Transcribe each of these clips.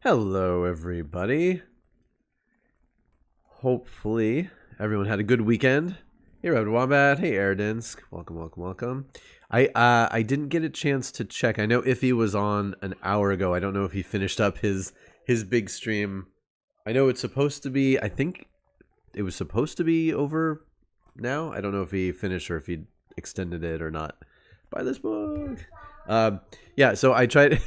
Hello, everybody. Hopefully, everyone had a good weekend. Hey, Red Wombat. Hey, Erdinsk. Welcome. I didn't get a chance to check. I know Iffy was on an hour ago. I don't know if he finished up his big stream. I know it's supposed to be. I think it was supposed to be over now. I don't know if he finished or if he extended it or not. Buy this book. Yeah. So I tried.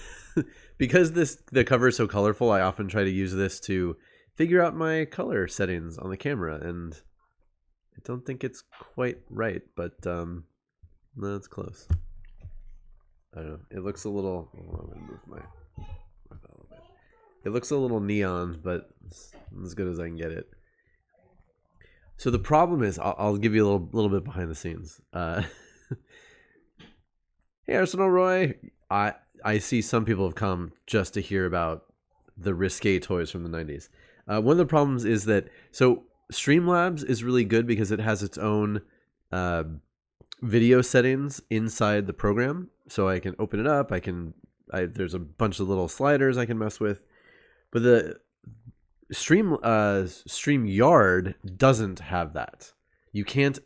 Because the cover is so colorful, I often try to use this to figure out my color settings on the camera, and I don't think it's quite right, but no, it's close. I don't know. It looks a little. Oh, I'm gonna move my a little bit. It looks a little neon, but it's as good as I can get it. So the problem is, I'll give you a little bit behind the scenes. Hey, Arsenal Roy. I see some people have come just to hear about the risque toys from the 90s. One of the problems is that, so Streamlabs is really good because it has its own video settings inside the program. So I can open it up. There's a bunch of little sliders I can mess with. But the StreamYard doesn't have that. You can't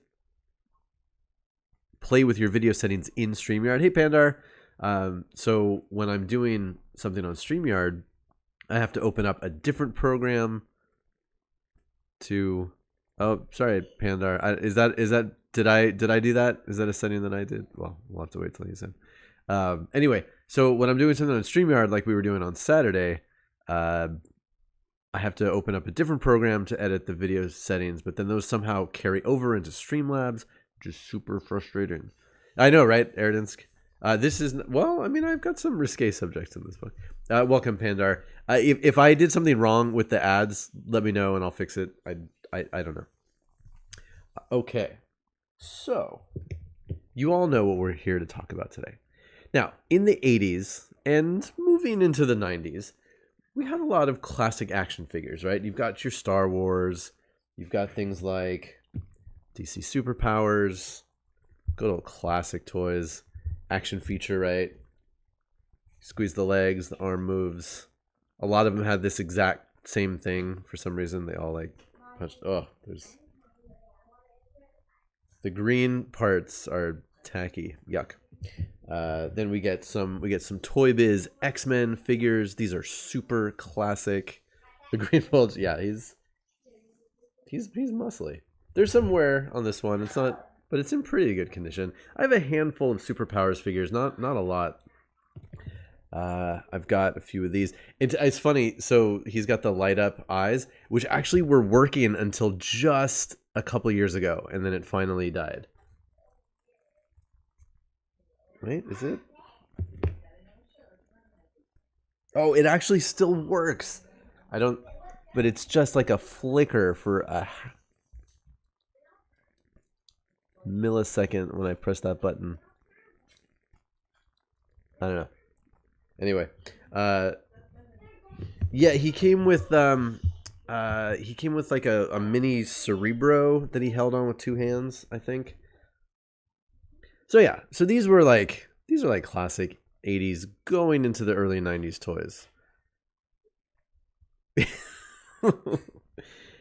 play with your video settings in StreamYard. Hey, Pandar. So when I'm doing something on StreamYard, I have to open up a different program to. Oh, sorry, Pandar. Is that did I do that? Is that a setting that I did? Well, we'll have to wait till he's in. Anyway, so when I'm doing something on StreamYard, like we were doing on Saturday, I have to open up a different program to edit the video settings, but then those somehow carry over into Streamlabs, which is super frustrating. I know, right, Erdinsk? This is, well, I mean, I've got some risque subjects in this book. Welcome, Pandar. If I did something wrong with the ads, let me know and I'll fix it. I don't know. Okay, so you all know what we're here to talk about today. Now, in the 80s and moving into the 90s, we had a lot of classic action figures, right? You've got your Star Wars. You've got things like DC Superpowers, good old classic toys. Action feature, right? Squeeze the legs, the arm moves. A lot of them had this exact same thing for some reason. They all like punched. Oh, there's the green parts are tacky. Yuck. Then we get some Toy Biz X-Men figures. These are super classic. The green bulge, yeah, he's muscly. There's some wear on this one. It's not, but it's in pretty good condition. I have a handful of Superpowers figures, not a lot. I've got a few of these. It's funny. So he's got the light up eyes, which actually were working until just a couple years ago, and then it finally died. Right? Is it? Oh, it actually still works. I don't, but it's just like a flicker for a millisecond when I press that button. I don't know. Anyway, yeah, he came with like a mini Cerebro that he held on with two hands, I think. So yeah, so these are like classic 80s going into the early 90s toys.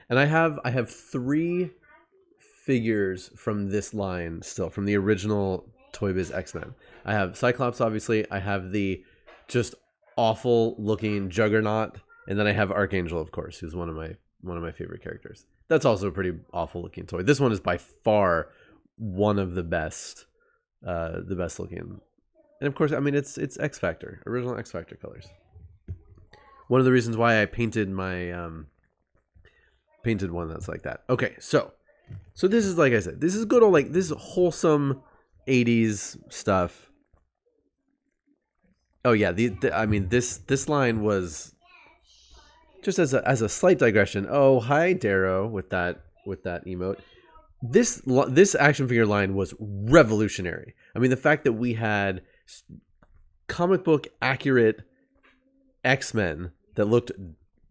And I have 3 figures from this line still, from the original Toy Biz X-Men. I have Cyclops, obviously. I have the just awful looking Juggernaut, and then I have Archangel, of course, who's one of my favorite characters. That's also a pretty awful looking toy. This one is by far one of the best looking. And of course, I mean, it's X Factor, original X Factor colors. One of the reasons why I painted my painted one that's like that. Okay, so this is, like I said, this is good old, like, this is wholesome 80s stuff. Oh yeah, I mean, this line was, just as a slight digression. Oh, hi Darrow with that emote. This action figure line was revolutionary. I mean, the fact that we had comic book accurate X-Men that looked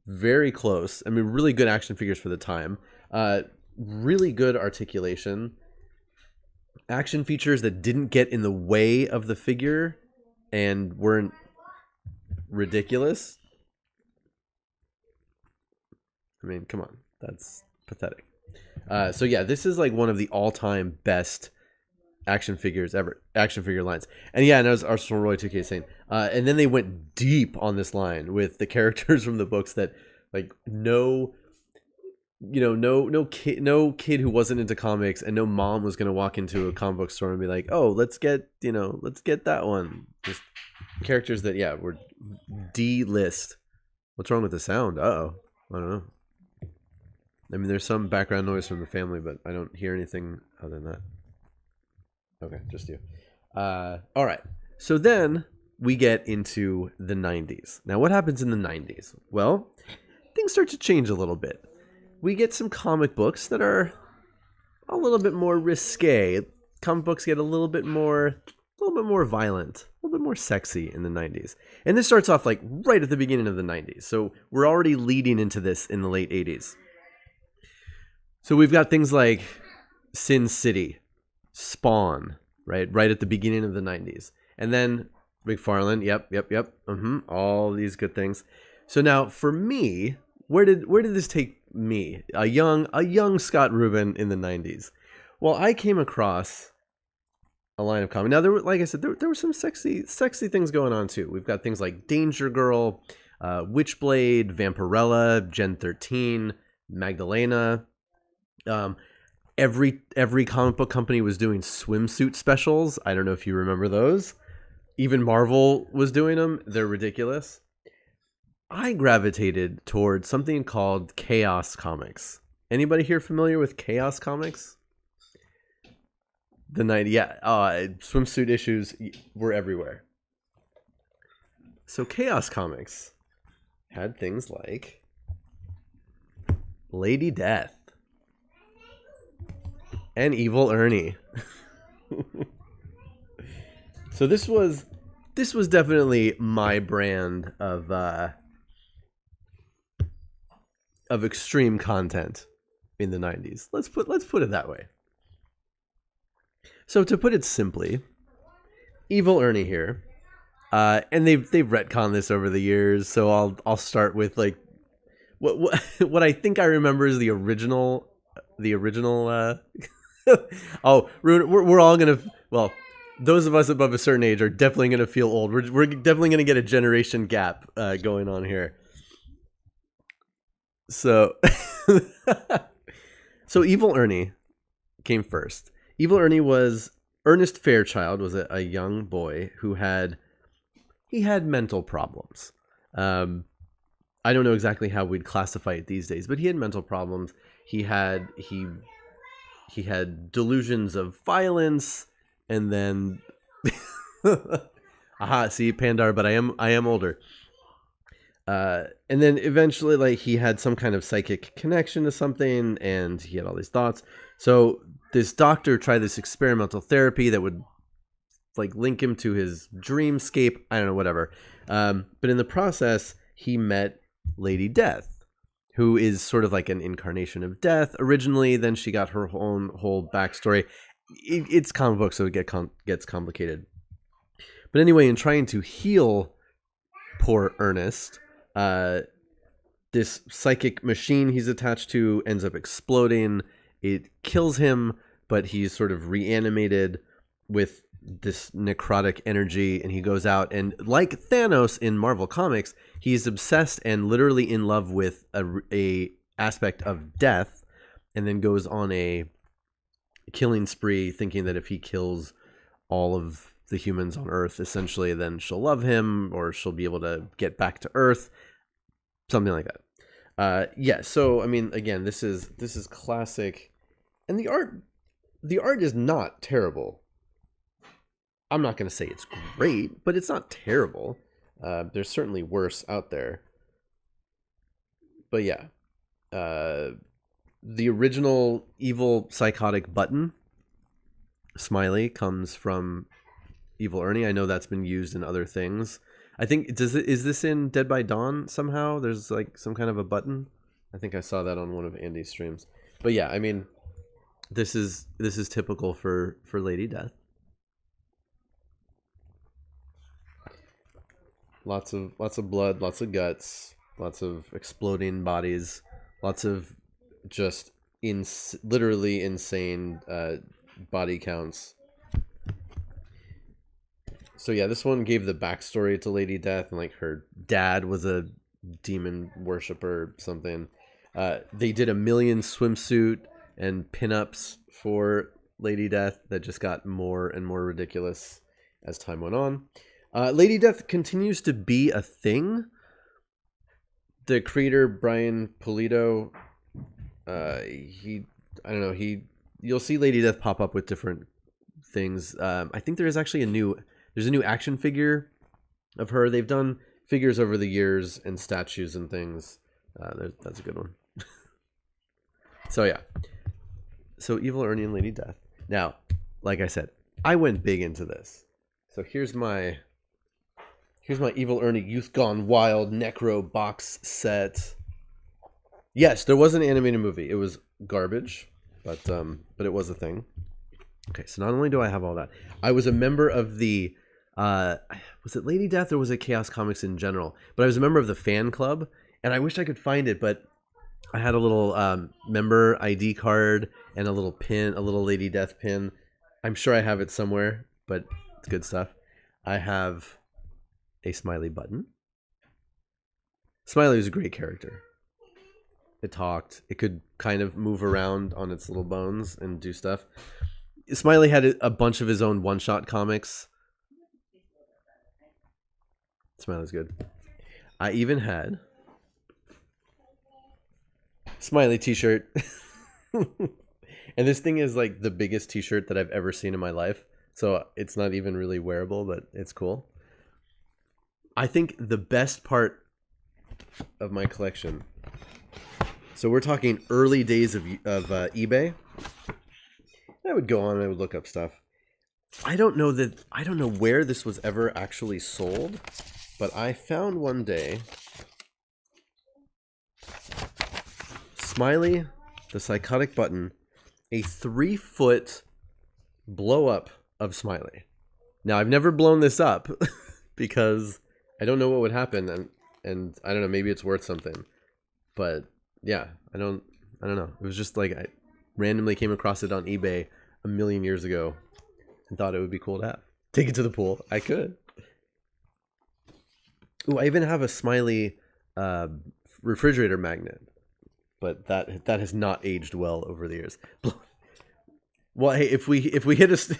very close. I mean, really good action figures for the time. Really good articulation. Action features that didn't get in the way of the figure and weren't ridiculous. I mean, come on, that's pathetic. So yeah, this is like one of the all-time best action figures ever, action figure lines. And yeah, and as Arsenal Roy 2K is saying, and then they went deep on this line with the characters from the books that like no kid who wasn't into comics and no mom was gonna walk into a comic book store and be like, oh, let's get that one. Just characters that were D-list. What's wrong with the sound? I don't know. I mean, there's some background noise from the family, but I don't hear anything other than that. Okay, just you. All right. So then we get into the 90s. Now, what happens in the 90s? Well, things start to change a little bit. We get some comic books that are a little bit more risque. Comic books get a little bit more violent, a little bit more sexy in the 90s. And this starts off like right at the beginning of the 90s. So we're already leading into this in the late 80s. So we've got things like Sin City, Spawn, right at the beginning of the 90s. And then McFarlane, yep. All these good things. So now for me, where did this take me? A young Scott Rubin in the 90s. Well, I came across a line of comics. Now there were, like I said, there were some sexy things going on too. We've got things like Danger Girl, Witchblade, Vampirella, Gen 13, Magdalena. Every comic book company was doing swimsuit specials. I don't know if you remember those. Even Marvel was doing them. They're ridiculous. I gravitated towards something called Chaos Comics. Anybody here familiar with Chaos Comics? The 90s, swimsuit issues were everywhere. So Chaos Comics had things like Lady Death and Evil Ernie. So this was definitely my brand of extreme content in the 90s. Let's put it that way. So to put it simply, Evil Ernie here, and they've retconned this over the years. So I'll start with like what I think I remember is the original. Oh, we're all gonna. Well, those of us above a certain age are definitely gonna feel old. We're definitely gonna get a generation gap going on here. So, so Evil Ernie came first. Evil Ernie was Ernest Fairchild was a young boy who had mental problems. I don't know exactly how we'd classify it these days, but he had mental problems. He had delusions of violence, and then aha, see, Pandar, but I am older. And then eventually, like, he had some kind of psychic connection to something, and he had all these thoughts. So this doctor tried this experimental therapy that would like link him to his dreamscape. I don't know, whatever. But in the process, he met Lady Death, who is sort of like an incarnation of Death originally. Then she got her own whole backstory. It's comic book, so it gets complicated. But anyway, in trying to heal poor Ernest, this psychic machine he's attached to ends up exploding. It kills him, but he's sort of reanimated with this necrotic energy, and he goes out and, like Thanos in Marvel Comics, he's obsessed and literally in love with a aspect of death, and then goes on a killing spree, thinking that if he kills all of the humans on Earth, essentially, then she'll love him, or she'll be able to get back to Earth, something like that. So I mean, again, this is classic, and the art is not terrible. I'm not going to say it's great, but it's not terrible. There's certainly worse out there. But yeah, the original evil psychotic button smiley comes from Evil Ernie. I know that's been used in other things. I think is this in Dead by Dawn somehow? There's like some kind of a button. I think I saw that on one of Andy's streams. But yeah, I mean, this is typical for Lady Death. Lots of blood, lots of guts, lots of exploding bodies, Lots of just literally insane body counts. So yeah, this one gave the backstory to Lady Death, and like her dad was a demon worshiper or something. They did 1 million swimsuit and pinups for Lady Death that just got more and more ridiculous as time went on. Lady Death continues to be a thing. The creator Brian Pulido, you'll see Lady Death pop up with different things. I think there is actually there's a new action figure of her. They've done figures over the years and statues and things. That's a good one. So yeah. So Evil Ernie and Lady Death. Now, like I said, I went big into this. So here's my Evil Ernie Youth Gone Wild Necro box set. Yes, there was an animated movie. It was garbage, but it was a thing. Okay, so not only do I have all that, I was a member of the was it Lady Death or was it Chaos Comics in general? But I was a member of the fan club, and I wish I could find it, but I had a little member ID card and a little pin, a little Lady Death pin. I'm sure I have it somewhere, but it's good stuff. I have a Smiley button. Smiley was a great character. It talked. It could kind of move around on its little bones and do stuff. Smiley had a bunch of his own one-shot comics. Smiley's good. I even had Smiley t-shirt. And this thing is like the biggest t-shirt that I've ever seen in my life. So it's not even really wearable, but it's cool. I think the best part of my collection. So we're talking early days of eBay. I would go on and I would look up stuff. I don't know where this was ever actually sold, but I found one day Smiley, the psychotic button, a 3-foot blow up of Smiley. Now I've never blown this up because I don't know what would happen, and I don't know, maybe it's worth something. But yeah, I don't know. It was just like I randomly came across it on eBay 1 million years ago and thought it would be cool to have. Take it to the pool. I could. Ooh, I even have a Smiley refrigerator magnet, but that has not aged well over the years. Well, hey, if we hit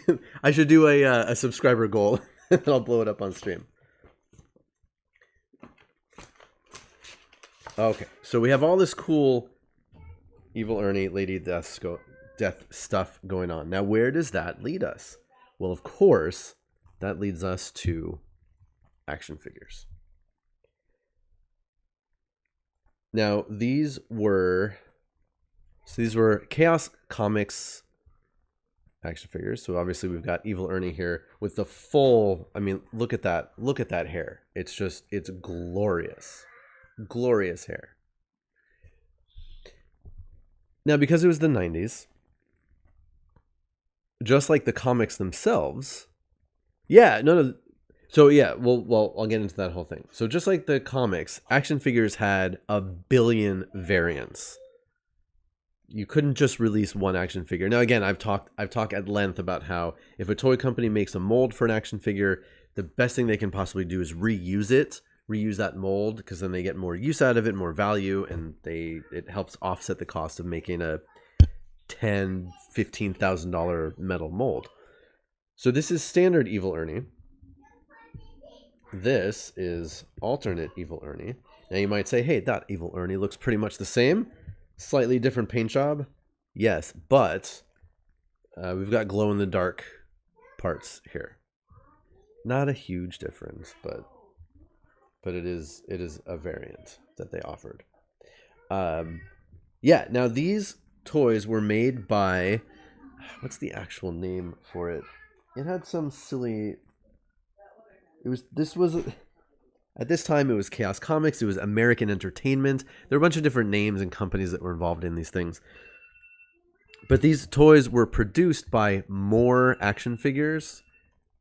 I should do a subscriber goal, and I'll blow it up on stream. Okay, so we have all this cool Evil Ernie, Lady Death stuff going on. Now, where does that lead us? Well, of course, that leads us to action figures. Now, these were Chaos Comics action figures. So obviously we've got Evil Ernie here with the full, I mean, look at that hair. It's glorious. Glorious hair. Now, because it was the 90s, just like the comics themselves, no. So yeah, well, I'll get into that whole thing. So just like the comics, action figures had 1 billion variants. You couldn't just release one action figure. Now, again, I've talked at length about how if a toy company makes a mold for an action figure, the best thing they can possibly do is reuse that mold, because then they get more use out of it, more value, and it helps offset the cost of making a $10,000-$15,000 metal mold. So this is standard Evil Ernie. This is alternate Evil Ernie. Now you might say, hey, that Evil Ernie looks pretty much the same. Slightly different paint job. Yes, but we've got glow-in-the-dark parts here. Not a huge difference, but it is a variant that they offered. Yeah, now these toys were made by, what's the actual name for it? It had some silly, at this time it was Chaos Comics, it was American Entertainment. There were a bunch of different names and companies that were involved in these things. But these toys were produced by More Action Figures,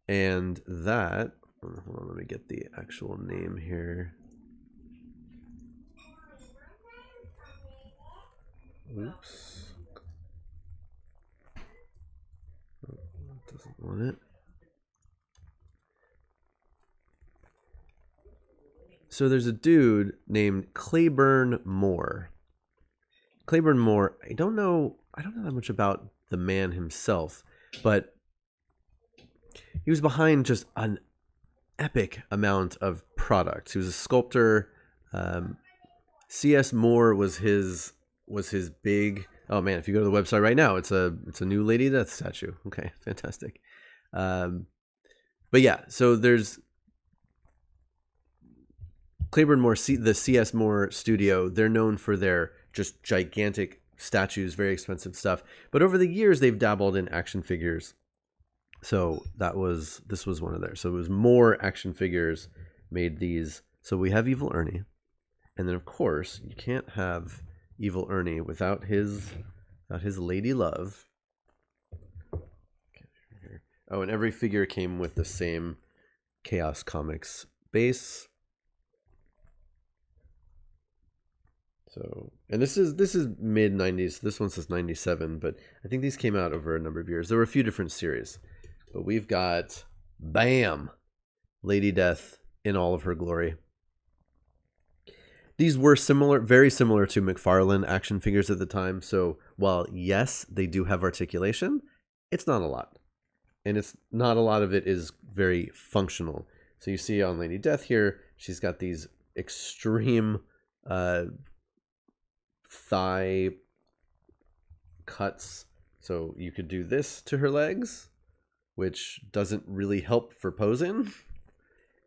and that, hold on, let me get the actual name here. Oops. Oh, doesn't want it. So there's a dude named Claiborne Moore. Claiborne Moore, I don't know that much about the man himself, but he was behind just an epic amount of products. He was a sculptor. C.S. Moore was his big. Oh man, if you go to the website right now, it's a new Lady Death statue. Okay, fantastic. But yeah, so there's Claiborne Moore, the C.S. Moore studio. They're known for their just gigantic statues, very expensive stuff. But over the years, they've dabbled in action figures. So this was one of theirs. So it was more action figures made these. So we have Evil Ernie. And then of course, you can't have Evil Ernie without his lady love. Oh, and every figure came with the same Chaos Comics base. So, and this is mid 90s. This one says 97, but I think these came out over a number of years. There were a few different series. But we've got, bam, Lady Death in all of her glory. These were very similar to McFarlane action figures at the time. So while, yes, they do have articulation, it's not a lot. And it's not a lot of it is very functional. So you see on Lady Death here, she's got these extreme thigh cuts. So you could do this to her legs, which doesn't really help for posing.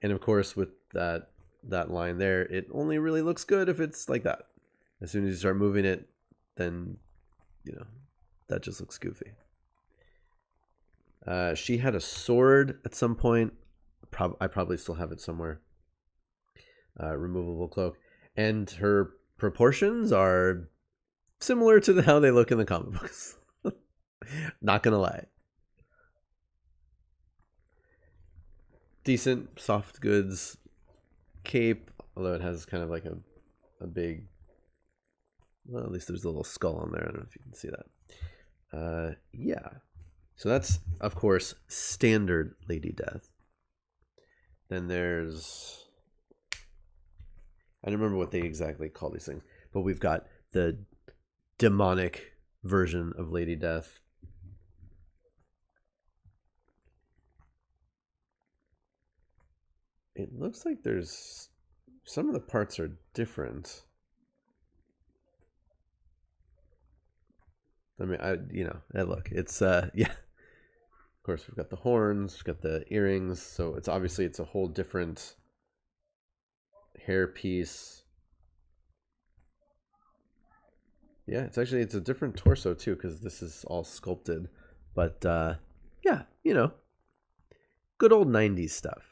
And of course, with that line there, it only really looks good if it's like that. As soon as you start moving it, then, you know, that just looks goofy. She had a sword at some point. I probably still have it somewhere. Removable cloak. And her proportions are similar to how they look in the comic books. Not gonna lie. Decent soft goods cape, although it has kind of like a big, well, at least there's a little skull on there. I don't know if you can see that. Yeah, so that's of course standard Lady Death. Then there's, I don't remember what they exactly call these things, but we've got the demonic version of Lady Death. It looks like there's some of the parts are different. I mean, look, it's yeah. Of course, we've got the horns, we've got the earrings, so it's a whole different hair piece. Yeah, it's a different torso too, because this is all sculpted. But yeah, you know, good old 90s stuff.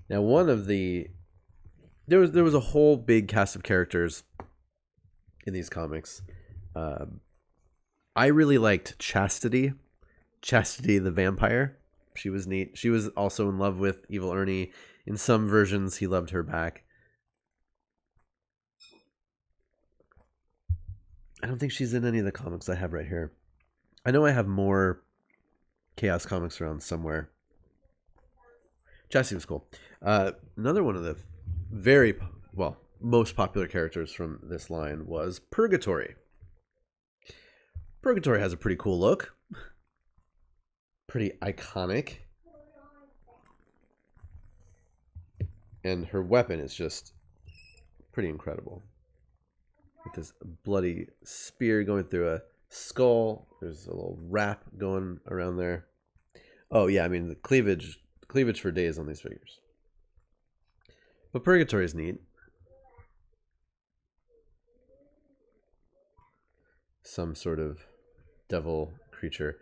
Now, there was a whole big cast of characters in these comics. I really liked Chastity the vampire. She was neat. She was also in love with Evil Ernie. In some versions, he loved her back. I don't think she's in any of the comics I have right here. I know I have more Chaos Comics around somewhere. Chastity was cool. Another one of the most popular characters from this line was Purgatory. Purgatory has a pretty cool look. Pretty iconic. And her weapon is just pretty incredible. With this bloody spear going through a skull. There's a little wrap going around there. Oh yeah, I mean the cleavage for days on these figures. But Purgatory is neat. Some sort of devil creature.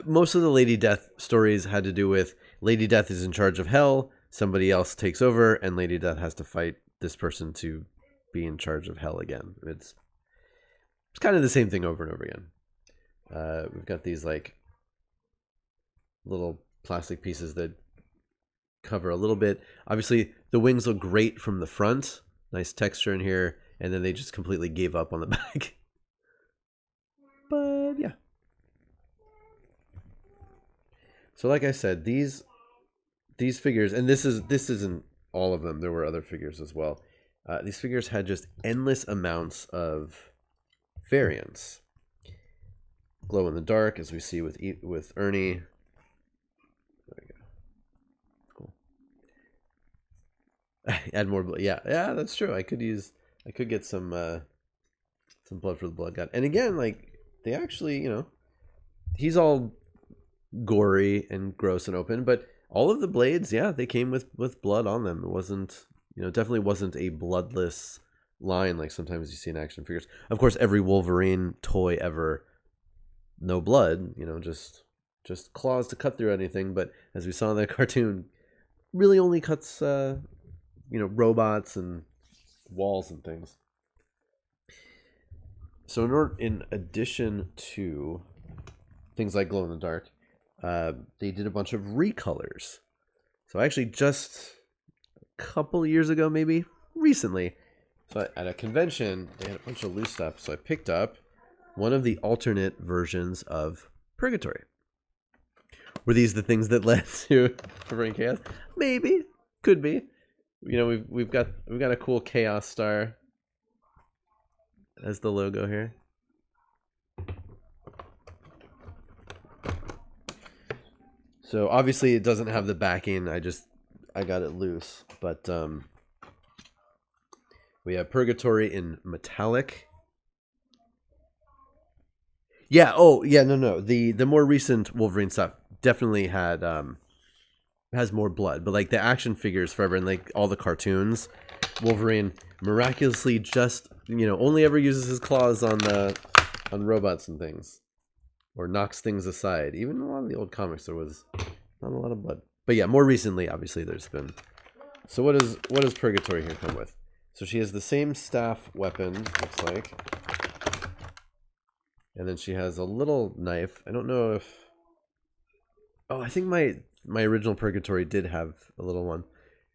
Most of the Lady Death stories had to do with Lady Death is in charge of hell, somebody else takes over, and Lady Death has to fight this person to be in charge of hell again. It's kind of the same thing over and over again. We've got these like little plastic pieces that cover a little bit. Obviously, the wings look great from the front. Nice texture in here, and then they just completely gave up on the back. But yeah. So like I said, these figures, and this isn't all of them. There were other figures as well. These figures had just endless amounts of variants. Glow in the dark, as we see with Ernie. There we go. Cool. Add more blood. Yeah, that's true. I could get some blood for the blood god. And again, like they actually, he's all gory and gross and open, but all of the blades, yeah, they came with blood on them. It wasn't, definitely wasn't a bloodless line like sometimes you see in action figures. Of course, every Wolverine toy ever, no blood, just claws to cut through anything. But as we saw in that cartoon, really only cuts, robots and walls and things. So in addition to things like glow in the dark, they did a bunch of recolors. So actually just a couple years ago, maybe recently, so at a convention, they had a bunch of loose stuff. So I picked up one of the alternate versions of Purgatory. Were these the things that led to Covering Chaos? Maybe. Could be. We've got a cool Chaos Star as the logo here. So obviously it doesn't have the backing. I got it loose, but we have Purgatory in metallic. Yeah. Oh, yeah. No. The more recent Wolverine stuff definitely has more blood, but like the action figures forever and like all the cartoons, Wolverine miraculously just only ever uses his claws on robots and things, or knocks things aside. Even in a lot of the old comics, there was not a lot of blood. But yeah, more recently, obviously, there's been. So what does Purgatory here come with? So she has the same staff weapon, looks like. And then she has a little knife. I don't know if... Oh, I think my original Purgatory did have a little one.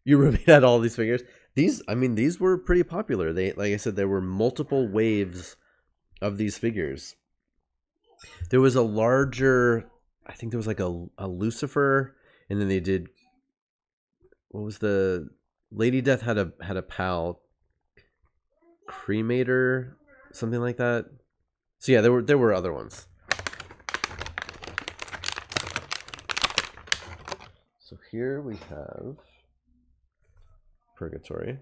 You Rubin had all these figures. These were pretty popular. They, like I said, there were multiple waves of these figures. There was a larger... I think there was like a Lucifer, and then they did... What was the... Lady Death had a pal... Cremator, something like that. So yeah, there were other ones. So here we have Purgatory.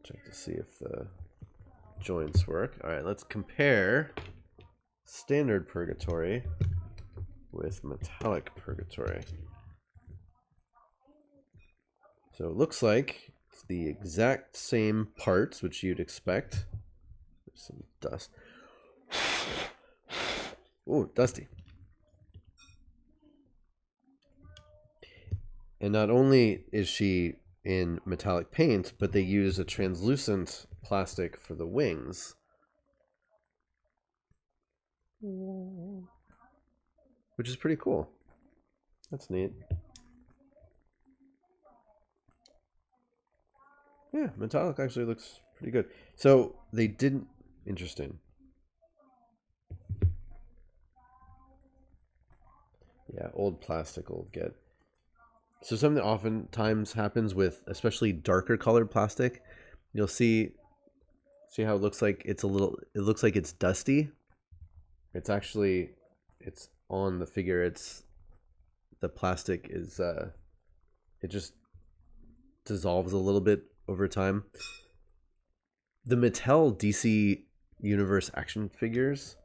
Check to see if the joints work. All right, let's compare standard Purgatory with metallic Purgatory. So it looks like it's the exact same parts, which you'd expect. There's some dust. Oh, dusty. And not only is she in metallic paint, but they use a translucent plastic for the wings. Which is pretty cool. That's neat. Yeah, metallic actually looks pretty good. So they didn't... Interesting. Yeah, old plastic will get... So something oftentimes happens with especially darker colored plastic. You'll see how it looks like it's it looks like it's dusty. It's actually, it's on the figure. The plastic is, it just dissolves a little bit over time. The Mattel DC Universe action figures,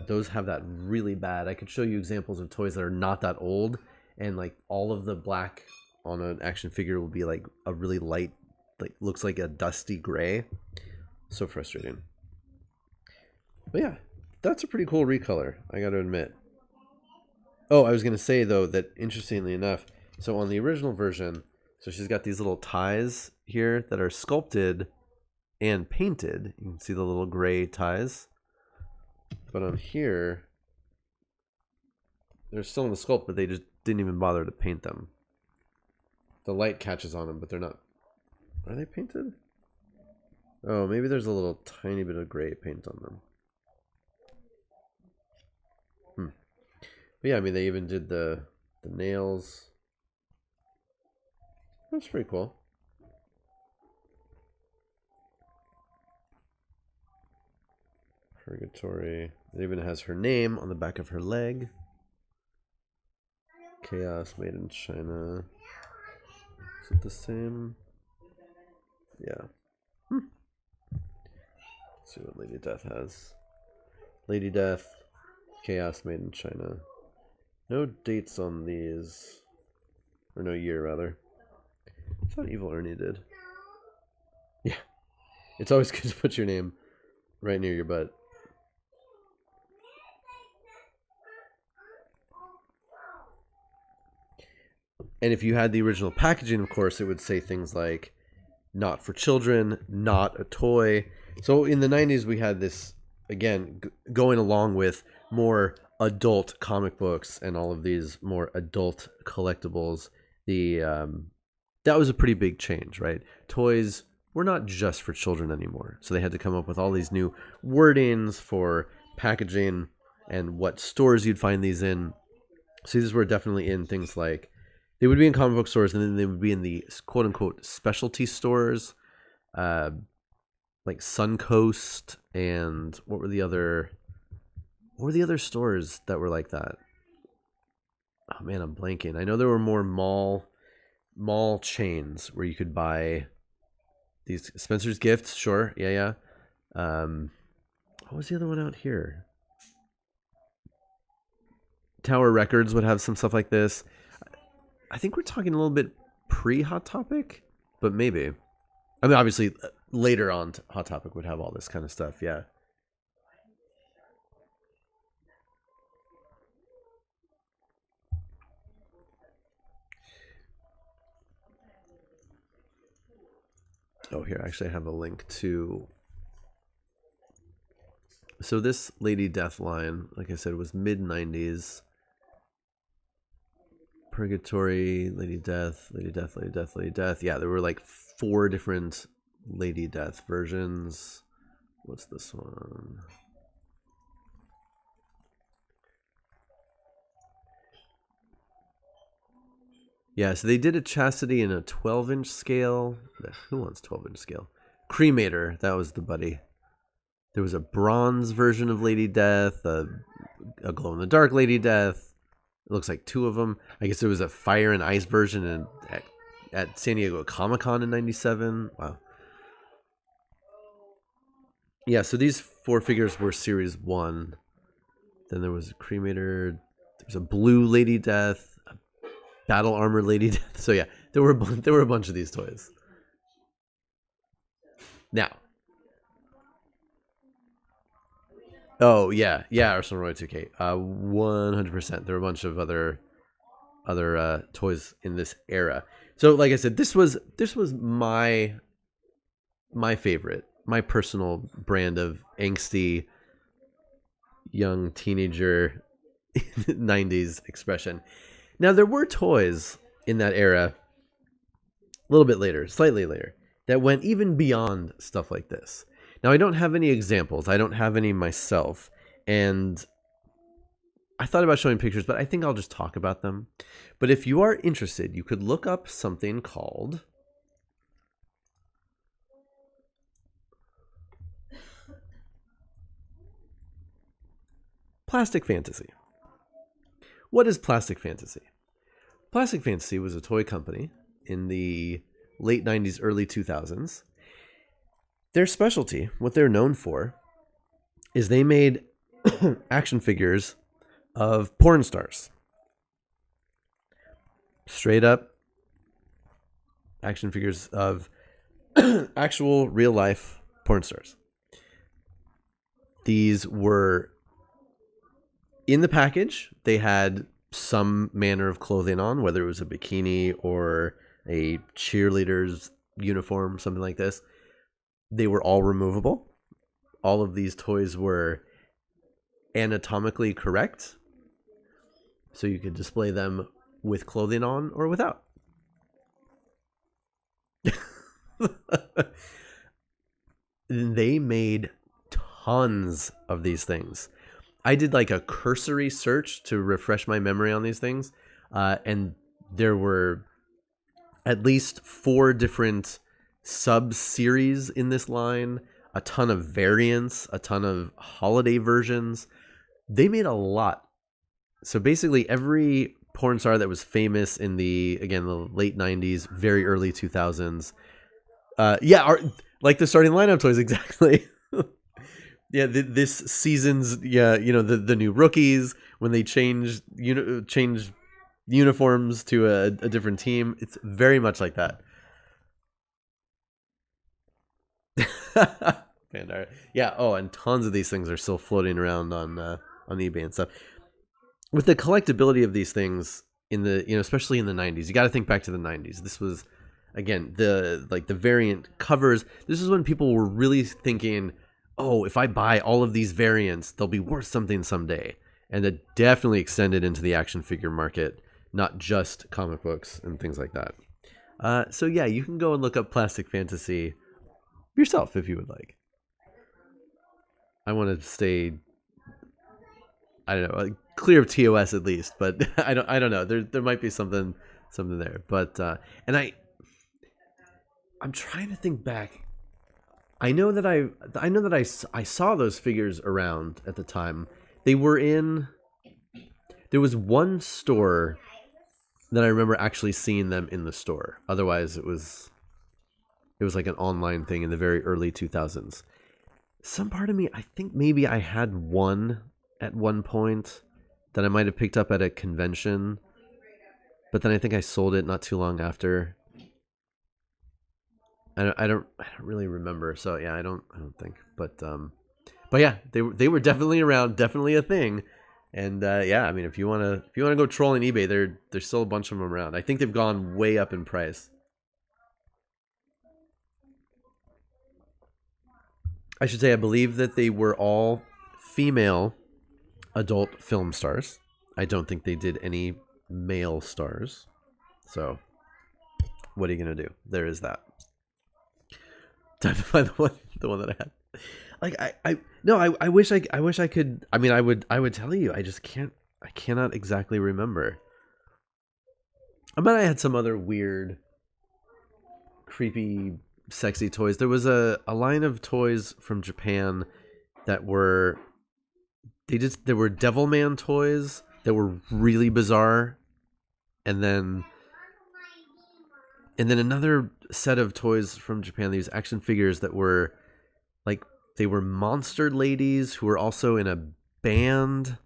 those have that really bad. I could show you examples of toys that are not that old, and like all of the black on an action figure will be like a really light, like looks like a dusty gray. So frustrating. But yeah, that's a pretty cool recolor, I gotta admit. Oh, I was gonna say though that interestingly enough, so on the original version, so she's got these little ties here that are sculpted and painted. You can see the little gray ties. But on here, they're still in the sculpt, but they just didn't even bother to paint them. The light catches on them, but they're not. Are they painted? Oh, maybe there's a little tiny bit of gray paint on them. But yeah, I mean, they even did the nails. That's pretty cool. Purgatory. It even has her name on the back of her leg. Chaos made in China. Is it the same? Yeah. Let's see what Lady Death has. Lady Death, Chaos made in China. No dates on these. Or no year, rather. I thought Evil Ernie did. Yeah. It's always good to put your name right near your butt. And if you had the original packaging, of course, it would say things like, not for children, not a toy. So in the 90s, we had this, again, going along with more adult comic books and all of these more adult collectibles. That was a pretty big change, right? Toys were not just for children anymore. So they had to come up with all these new wordings for packaging and what stores you'd find these in. So these were definitely in things like, they would be in comic book stores, and then they would be in the quote-unquote specialty stores, like Suncoast, and what were the other stores that were like that? Oh man, I'm blanking. I know there were more mall chains where you could buy these Spencer's Gifts. Sure, yeah. What was the other one out here? Tower Records would have some stuff like this. I think we're talking a little bit pre-Hot Topic, but maybe. I mean, obviously, later on, Hot Topic would have all this kind of stuff, yeah. Oh, here, actually, I have a link to... So this Lady Death line, like I said, was mid-90s. Purgatory, Lady Death, Lady Death, Lady Death, Lady Death. Yeah, there were like 4 different Lady Death versions. What's this one? Yeah, so they did a Chastity in a 12-inch scale. Who wants 12-inch scale? Cremator, that was the buddy. There was a bronze version of Lady Death, a glow-in-the-dark Lady Death. It looks like 2 of them. I guess there was a fire and ice version at San Diego Comic-Con in 97. Wow. Yeah, so these 4 figures were Series 1. Then there was a Cremator. There was a blue Lady Death. A Battle Armor Lady Death. So yeah, there were a bunch of these toys. Now. Oh, yeah, Arsenal Roy 2K. 100%. There were a bunch of other toys in this era. So, like I said, this was my favorite, my personal brand of angsty young teenager 90s expression. Now, there were toys in that era, a little bit later, slightly later, that went even beyond stuff like this. Now, I don't have any examples. I don't have any myself. And I thought about showing pictures, but I think I'll just talk about them. But if you are interested, you could look up something called Plastic Fantasy. What is Plastic Fantasy? Plastic Fantasy was a toy company in the late 90s, early 2000s. Their specialty, what they're known for, is they made action figures of porn stars. Straight up action figures of actual real life porn stars. These were in the package. They had some manner of clothing on, whether it was a bikini or a cheerleader's uniform, something like this. They were all removable. All of these toys were anatomically correct, so you could display them with clothing on or without. They made tons of these things. I did like a cursory search to refresh my memory on these things, and there were at least 4 different sub-series in this line, a ton of variants, a ton of holiday versions. They made a lot. So basically every porn star that was famous in the late 90s, very early 2000s. Like the starting lineup toys, exactly. Yeah, this season's the new rookies when they change uniforms to a different team. It's very much like that. Pandar. Yeah. Oh, and tons of these things are still floating around on eBay and stuff. With the collectability of these things in the especially in the 90s, you got to think back to the 90s. This was again the variant covers. This is when people were really thinking, oh, if I buy all of these variants, they'll be worth something someday. And it definitely extended into the action figure market, not just comic books and things like that. So yeah, you can go and look up Plastic Fantasy yourself if you would like. I want to stay, I don't know, clear of TOS at least, but I don't know. There might be something there. But and I'm trying to think back. I know that I saw those figures around at the time. They were in. There was one store that I remember actually seeing them in the store. Otherwise, it was like an online thing in the very early 2000s. Some part of me, I think maybe I had one at one point that I might have picked up at a convention, but then I think I sold it not too long after. I don't really remember. So yeah, I don't think. But yeah, they were definitely around, definitely a thing. And yeah, I mean, if you wanna go trolling eBay, there's still a bunch of them around. I think they've gone way up in price. I should say I believe that they were all female adult film stars. I don't think they did any male stars. So what are you gonna do? There is that. Time to find the one that I had. Like I wish I could. I mean, I would tell you. I just can't. I cannot exactly remember. I bet I had some other weird, creepy, sexy toys. There was a line of toys from Japan that were there were Devilman toys that were really bizarre, and then another set of toys from Japan, these action figures that were like, they were monster ladies who were also in a band.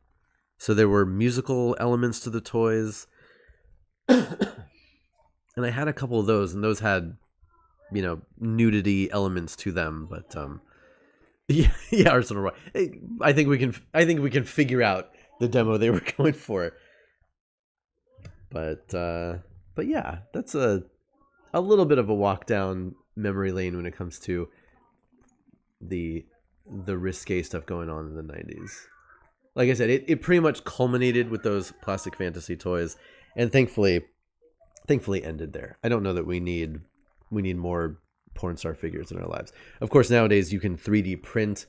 So there were musical elements to the toys. And I had a couple of those, and those had, nudity elements to them. But yeah, Arsenal Roy. I think we can figure out the demo they were going for. But yeah, that's a little bit of a walk down memory lane when it comes to the risque stuff going on in the 90s. Like I said, it pretty much culminated with those Plastic Fantasy toys, and thankfully ended there. I don't know that we need more porn star figures in our lives. Of course, nowadays you can 3D print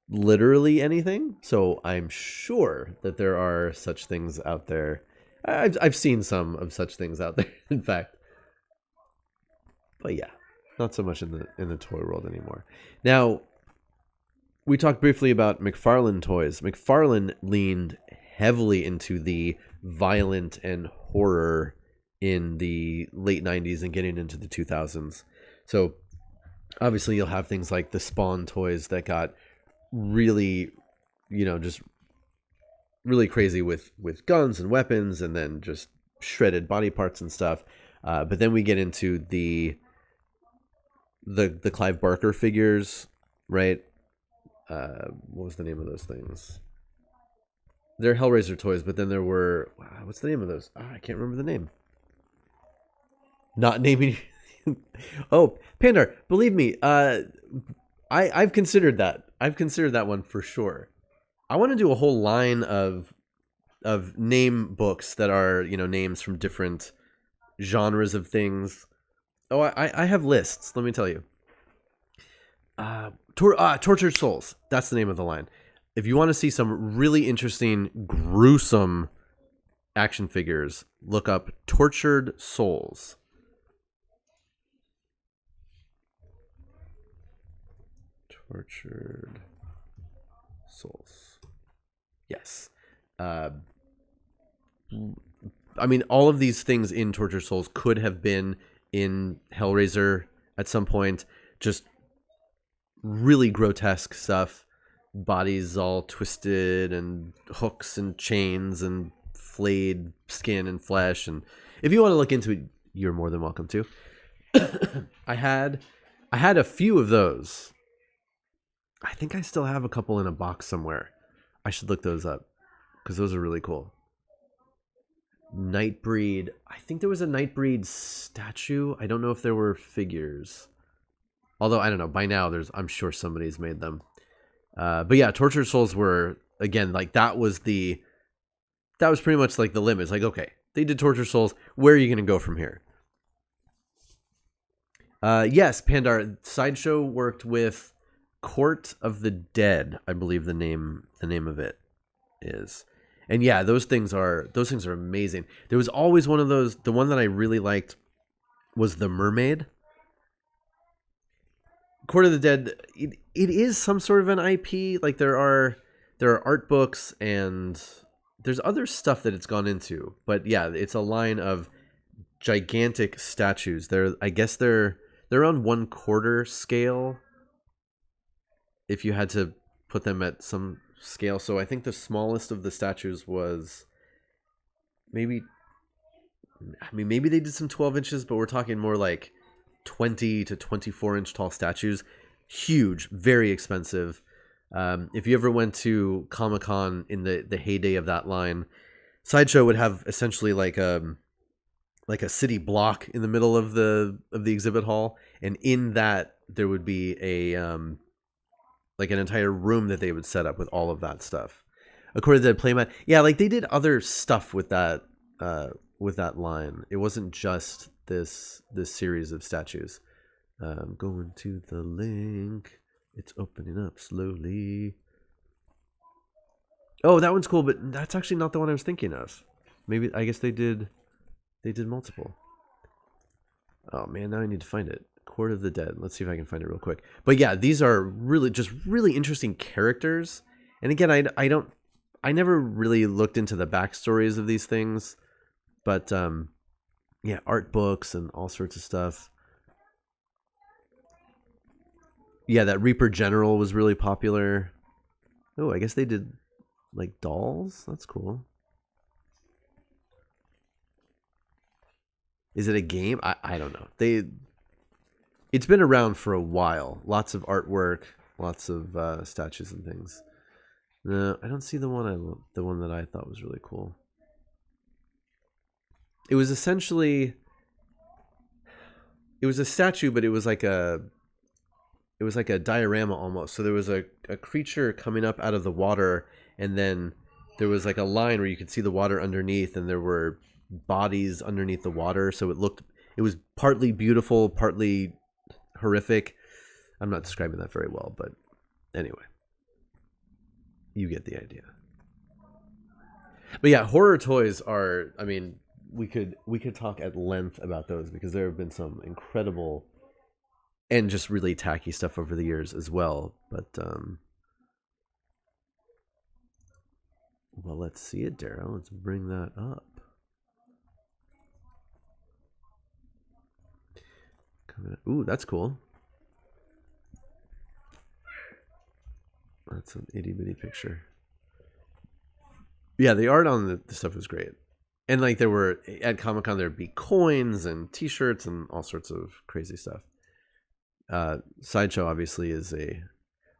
literally anything, so I'm sure that there are such things out there. I've seen some of such things out there, in fact. But yeah, not so much in the toy world anymore. Now, we talked briefly about McFarlane toys. McFarlane leaned heavily into the violent and horror in the late 90s and getting into the 2000s. So obviously you'll have things like the Spawn toys that got really, just really crazy with guns and weapons, and then just shredded body parts and stuff. But then we get into the Clive Barker figures, right? What was the name of those things? They're Hellraiser toys, but then there were, what's the name of those? I can't remember the name. Not naming. Oh, Pandar, believe me, I've considered that. I've considered that one for sure. I want to do a whole line of name books that are, names from different genres of things. Oh, I have lists. Let me tell you. Tortured Souls. That's the name of the line. If you want to see some really interesting, gruesome action figures, look up Tortured Souls. Tortured Souls. Yes. I mean, all of these things in Tortured Souls could have been in Hellraiser at some point. Just really grotesque stuff. Bodies all twisted and hooks and chains and flayed skin and flesh. And if you want to look into it, you're more than welcome to. I had a few of those. I think I still have a couple in a box somewhere. I should look those up because those are really cool. Nightbreed. I think there was a Nightbreed statue. I don't know if there were figures. Although, I don't know. By now, I'm sure somebody's made them. But yeah, Tortured Souls were, again, like that was pretty much like the limit. It's like, okay, they did Tortured Souls. Where are you going to go from here? Yes, Pandar. Sideshow worked with Court of the Dead, I believe the name of it is. And yeah, those things are amazing. There was always one of those. The one that I really liked was the Mermaid. Court of the Dead, it is some sort of an IP. Like there are art books and there's other stuff that it's gone into. But yeah, it's a line of gigantic statues. I guess they're on 1/4 scale. If you had to put them at some scale. So I think the smallest of the statues was maybe they did some 12 inches, but we're talking more like 20 to 24 inch tall statues. Huge, very expensive. If you ever went to Comic-Con in the heyday of that line, Sideshow would have essentially like a city block in the middle of the exhibit hall, and in that there would be like an entire room that they would set up with all of that stuff. According to the playmat, yeah, like they did other stuff with that line. It wasn't just this series of statues. Going to the link. It's opening up slowly. Oh, that one's cool, but that's actually not the one I was thinking of. Maybe I guess they did multiple. Oh man, now I need to find it. Court of the Dead. Let's see if I can find it real quick. But yeah, these are really interesting characters. And again, I never really looked into the backstories of these things, but yeah, art books and all sorts of stuff. Yeah, that Reaper General was really popular. Oh, I guess they did like dolls. That's cool. Is it a game? I don't know. It's been around for a while. Lots of artwork, lots of statues and things. No, I don't see the one that I thought was really cool. It was essentially a statue, but it was like a diorama almost. So there was a creature coming up out of the water, and then there was like a line where you could see the water underneath, and there were bodies underneath the water. So it was partly beautiful, partly horrific. I'm not describing that very well, but anyway, you get the idea. But yeah, horror toys are, I mean, we could talk at length about those because there have been some incredible and just really tacky stuff over the years as well. But well, let's see it, Daryl. Let's bring that up. Ooh, that's cool. That's an itty bitty picture. Yeah, the art on the stuff was great. And like there were at Comic-Con, there'd be coins and t-shirts and all sorts of crazy stuff. Sideshow obviously is a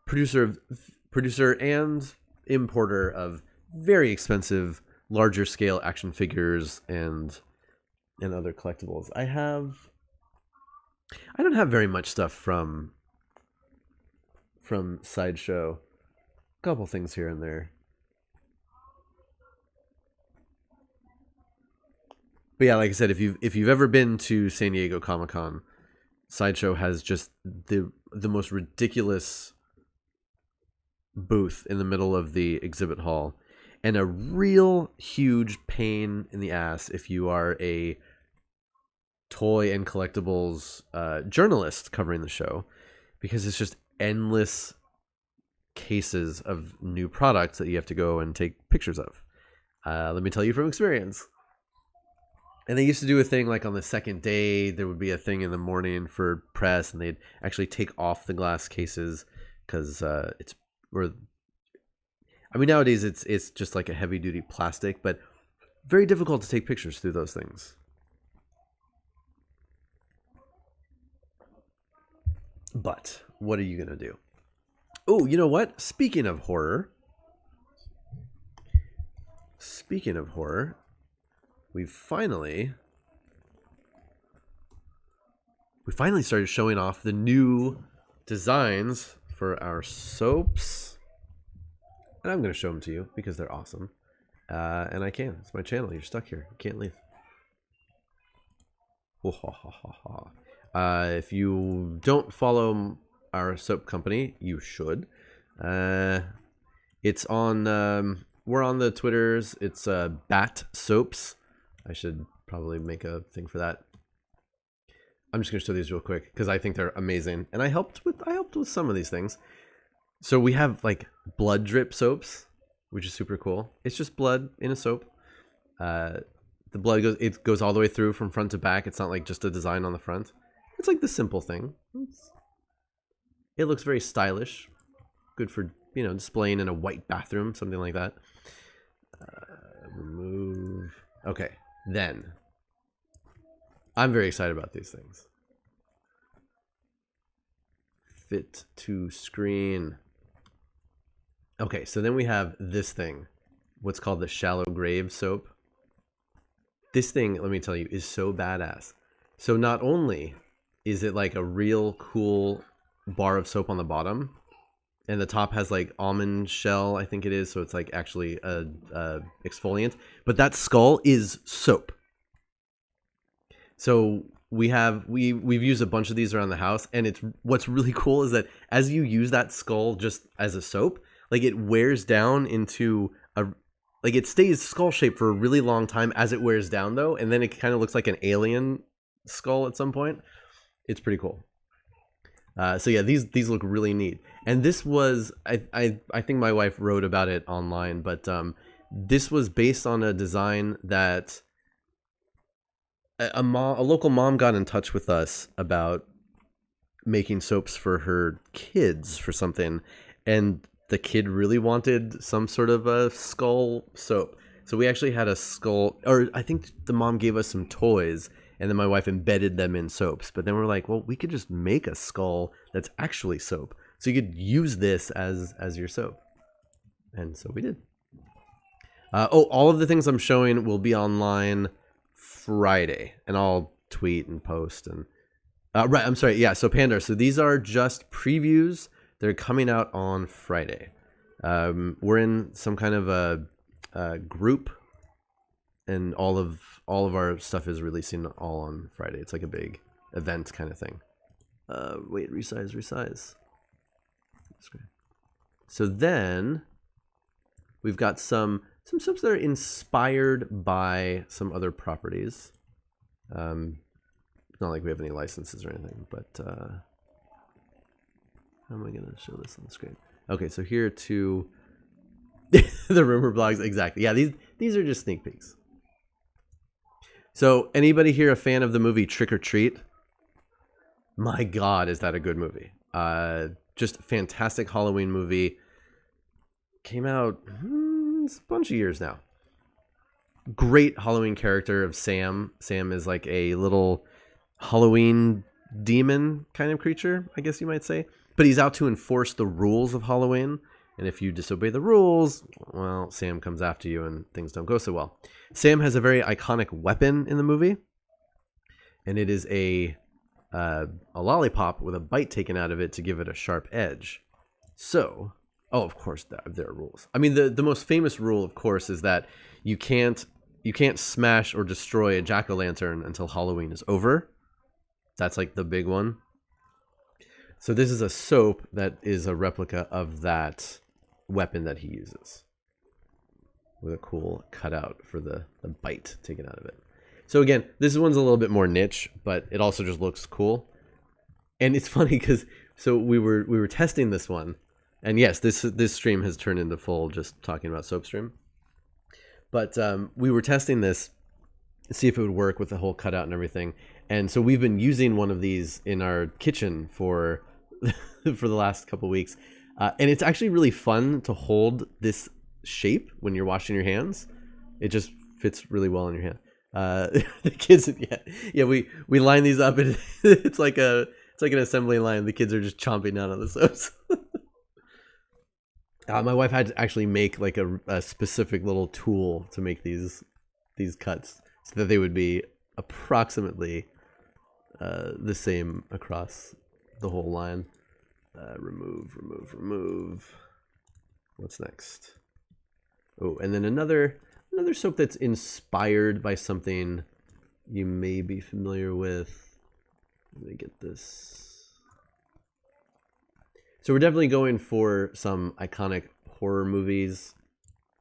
producer and importer of very expensive, larger scale action figures and other collectibles. I don't have very much stuff from Sideshow. A couple things here and there. But yeah, like I said, if you've ever been to San Diego Comic-Con, Sideshow has just the most ridiculous booth in the middle of the exhibit hall, and a real huge pain in the ass if you are a toy and collectibles journalist covering the show, because it's just endless cases of new products that you have to go and take pictures of. Let me tell you from experience. And they used to do a thing like on the second day, there would be a thing in the morning for press, and they'd actually take off the glass cases because nowadays it's just like a heavy duty plastic, but very difficult to take pictures through those things. But what are you going to do? Oh, you know what? Speaking of horror, we finally started showing off the new designs for our soaps. And I'm going to show them to you because they're awesome. And I can. It's my channel. You're stuck here. You can't leave. If you don't follow our soap company, you should. It's on... we're on the Twitters. It's Bat Soaps. I should probably make a thing for that. I'm just going to show these real quick because I think they're amazing. And I helped with some of these things. So we have like blood drip soaps, which is super cool. It's just blood in a soap. The blood goes all the way through from front to back. It's not like just a design on the front. It's like the simple thing. It looks very stylish. Good for, displaying in a white bathroom, something like that. Remove. Okay, then. I'm very excited about these things. Fit to screen. Okay, so then we have this thing. What's called the Shallow Grave soap. This thing, let me tell you, is so badass. So not only is it like a real cool bar of soap on the bottom, and the top has like almond shell, I think it is, so it's like actually a exfoliant, but that skull is soap. So we've used a bunch of these around the house, and what's really cool is that as you use that skull just as a soap, like it wears down into it stays skull shaped for a really long time as it wears down though, and then it kind of looks like an alien skull at some point. It's pretty cool. So yeah, these look really neat. And this was I think my wife wrote about it online, but this was based on a design that a local mom got in touch with us about making soaps for her kids for something, and the kid really wanted some sort of a skull soap. So we actually had a skull, or I think the mom gave us some toys, and then my wife embedded them in soaps. But then we're like, well, we could just make a skull that's actually soap. So you could use this as your soap. And so we did. All of the things I'm showing will be online Friday, and I'll tweet and post. And right, I'm sorry. Yeah, so Pandar. So these are just previews. They're coming out on Friday. We're in some kind of a group, and all of our stuff is releasing all on Friday. It's like a big event kind of thing. Wait, resize. So then we've got some soaps that are inspired by some other properties. It's not like we have any licenses or anything, but how am I going to show this on the screen? Okay, so here are two the rumor blogs. Exactly. Yeah, these are just sneak peeks. So anybody here a fan of the movie Trick or Treat? My God, is that a good movie? Just fantastic Halloween movie. Came out it's a bunch of years now. Great Halloween character of Sam. Sam is like a little Halloween demon kind of creature, I guess you might say. But he's out to enforce the rules of Halloween. And if you disobey the rules, well, Sam comes after you and things don't go so well. Sam has a very iconic weapon in the movie. And it is a lollipop with a bite taken out of it to give it a sharp edge. So, of course, there are rules. I mean, the most famous rule, of course, is that you can't you can't smash or destroy a jack-o'-lantern until Halloween is over. That's like the big one. So this is a soap that is a replica of that weapon that he uses, with a cool cutout for the bite taken out of it. So again, this one's a little bit more niche, but it also just looks cool. And it's funny because we were testing this one, and yes, this stream has turned into full just talking about soap stream. But we were testing this to see if it would work with the whole cutout and everything. And so we've been using one of these in our kitchen for for the last couple weeks, and it's actually really fun to hold this shape when you're washing your hands. It just fits really well in your hand. The kids, yeah, we line these up, and it's like an assembly line. The kids are just chomping down on the soaps. My wife had to actually make like a specific little tool to make these cuts so that they would be approximately the same across the whole line. Remove. What's next? Oh, and then another soap that's inspired by something you may be familiar with. Let me get this. So we're definitely going for some iconic horror movies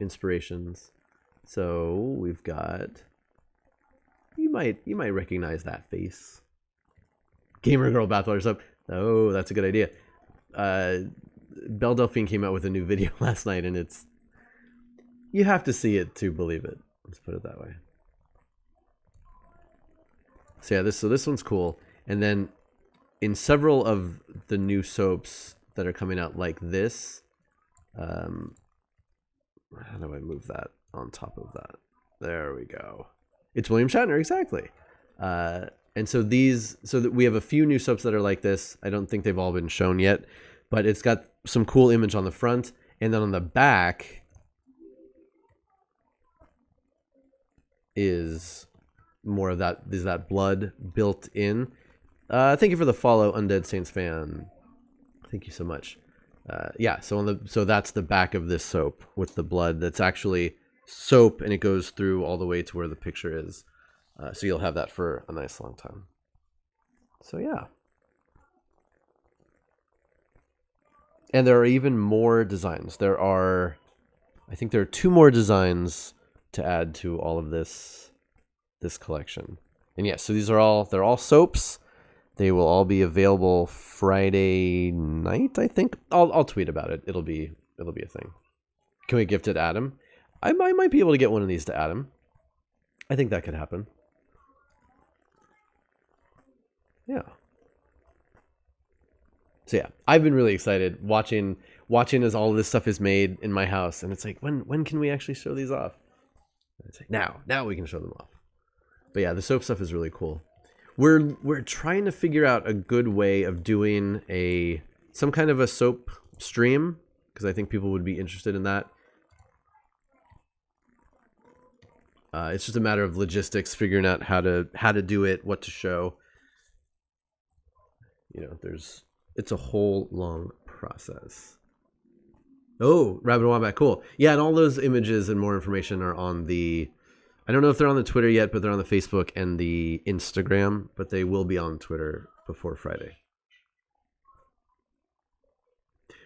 inspirations. So we've got, you might recognize that face. Gamer Girl Bathwater Soap. Oh, that's a good idea. Belle Delphine came out with a new video last night, and you have to see it to believe it. Let's put it that way. So yeah, this one's cool. And then in several of the new soaps that are coming out like this, how do I move that on top of that? There we go. It's William Shatner, exactly. And so that we have a few new soaps that are like this. I don't think they've all been shown yet, but it's got some cool image on the front, and then on the back is more of that. Is that blood built in? Thank you for the follow, Undead Saints fan. Thank you so much. Yeah, so that's the back of this soap with the blood. That's actually soap, and it goes through all the way to where the picture is. So you'll have that for a nice long time. So yeah. And there are even more designs. I think there are 2 more designs to add to all of this collection. And yes, so they're all soaps. They will all be available Friday night, I think. I'll tweet about it. It'll be a thing. Can we gift it Adam? I might be able to get one of these to Adam. I think that could happen. Yeah. So yeah, I've been really excited watching as all of this stuff is made in my house, and it's like, when can we actually show these off? And it's like now we can show them off. But yeah, the soap stuff is really cool. We're trying to figure out a good way of doing some kind of a soap stream, because I think people would be interested in that. It's just a matter of logistics, figuring out how to do it, what to show. It's a whole long process. Oh, Rabbit and Wombat, cool. Yeah, and all those images and more information are on I don't know if they're on the Twitter yet, but they're on the Facebook and the Instagram, but they will be on Twitter before Friday.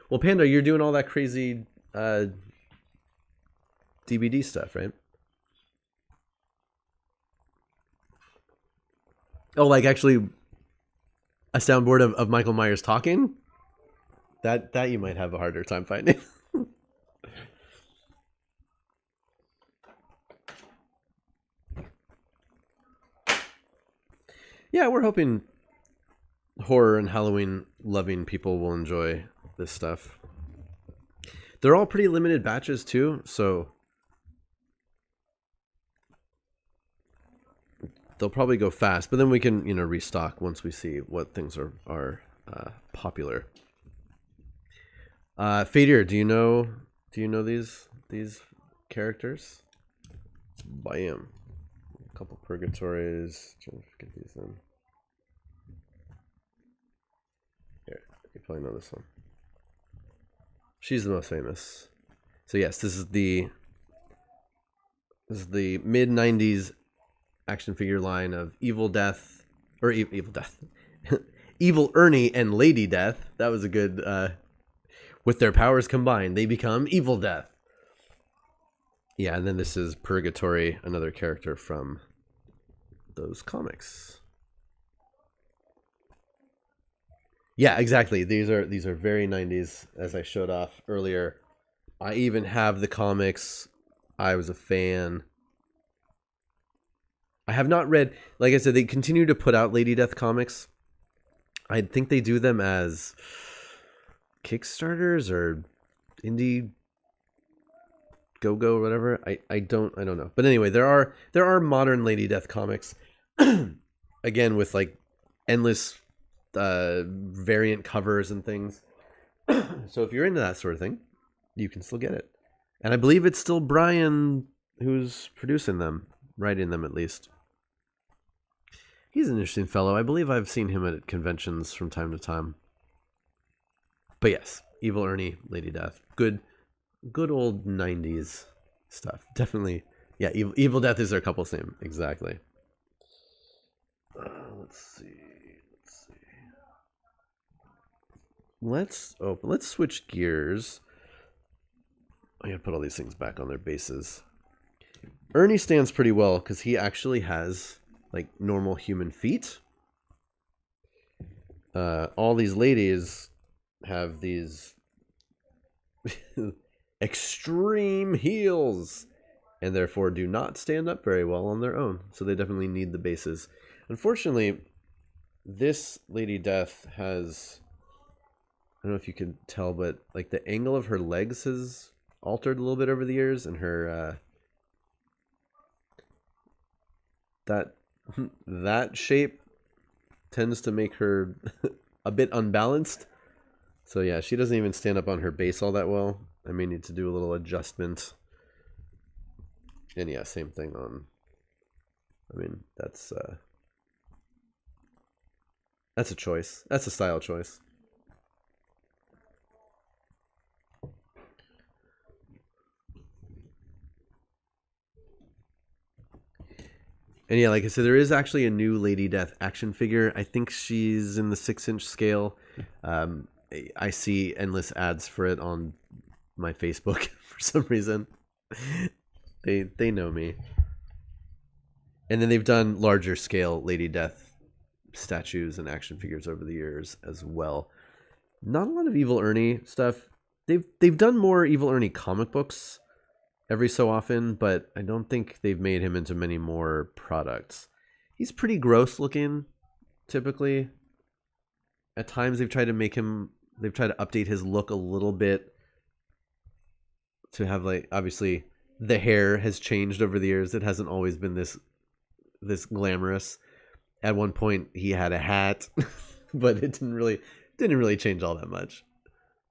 Well, Panda, you're doing all that crazy DVD stuff, right? Oh, like actually a soundboard of Michael Myers talking? That you might have a harder time finding. Yeah, we're hoping horror and Halloween loving people will enjoy this stuff. They're all pretty limited batches too, so they'll probably go fast, but then we can, restock once we see what things are popular. Fadir, do you know these characters? Bam. A couple purgatories. Trying to get these in. Here, you probably know this one. She's the most famous. So yes, this is This is the mid-90s action figure line of Evil Death, or Evil Death. Evil Ernie and Lady Death. That was a good, with their powers combined, they become Evil Death. Yeah, and then this is Purgatory, another character from those comics. Yeah, exactly. These are very 90s, as I showed off earlier. I even have the comics. I was a fan. I have not read, like I said, they continue to put out Lady Death comics. I think they do them as Kickstarters or indie go or whatever. I don't know. But anyway, there are modern Lady Death comics. Again, with like endless variant covers and things. So if you're into that sort of thing, you can still get it. And I believe it's still Brian who's producing them, writing them at least. He's an interesting fellow. I believe I've seen him at conventions from time to time. But yes, Evil Ernie, Lady Death. Good old 90s stuff. Definitely. Yeah, Evil Death is their couple's name. Exactly. Let's see. Let's switch gears. I gotta put all these things back on their bases. Ernie stands pretty well because he actually has like normal human feet. All these ladies have these extreme heels and therefore do not stand up very well on their own. So they definitely need the bases. Unfortunately, this Lady Death has, I don't know if you can tell, but like the angle of her legs has altered a little bit over the years, and her that shape tends to make her a bit unbalanced. So yeah, she doesn't even stand up on her base all that well. I may need to do a little adjustment. And yeah, same thing on, I mean, that's a choice. That's a style choice. And yeah, like I said, there is actually a new Lady Death action figure. I think she's in the 6-inch scale. I see endless ads for it on my Facebook for some reason. They know me. And then they've done larger scale Lady Death statues and action figures over the years as well. Not a lot of Evil Ernie stuff. They've done more Evil Ernie comic books every so often, but I don't think they've made him into many more products. He's pretty gross looking, typically. At times they've tried to update his look a little bit to have, like, obviously the hair has changed over the years. It hasn't always been this glamorous. At one point he had a hat, but it didn't really change all that much.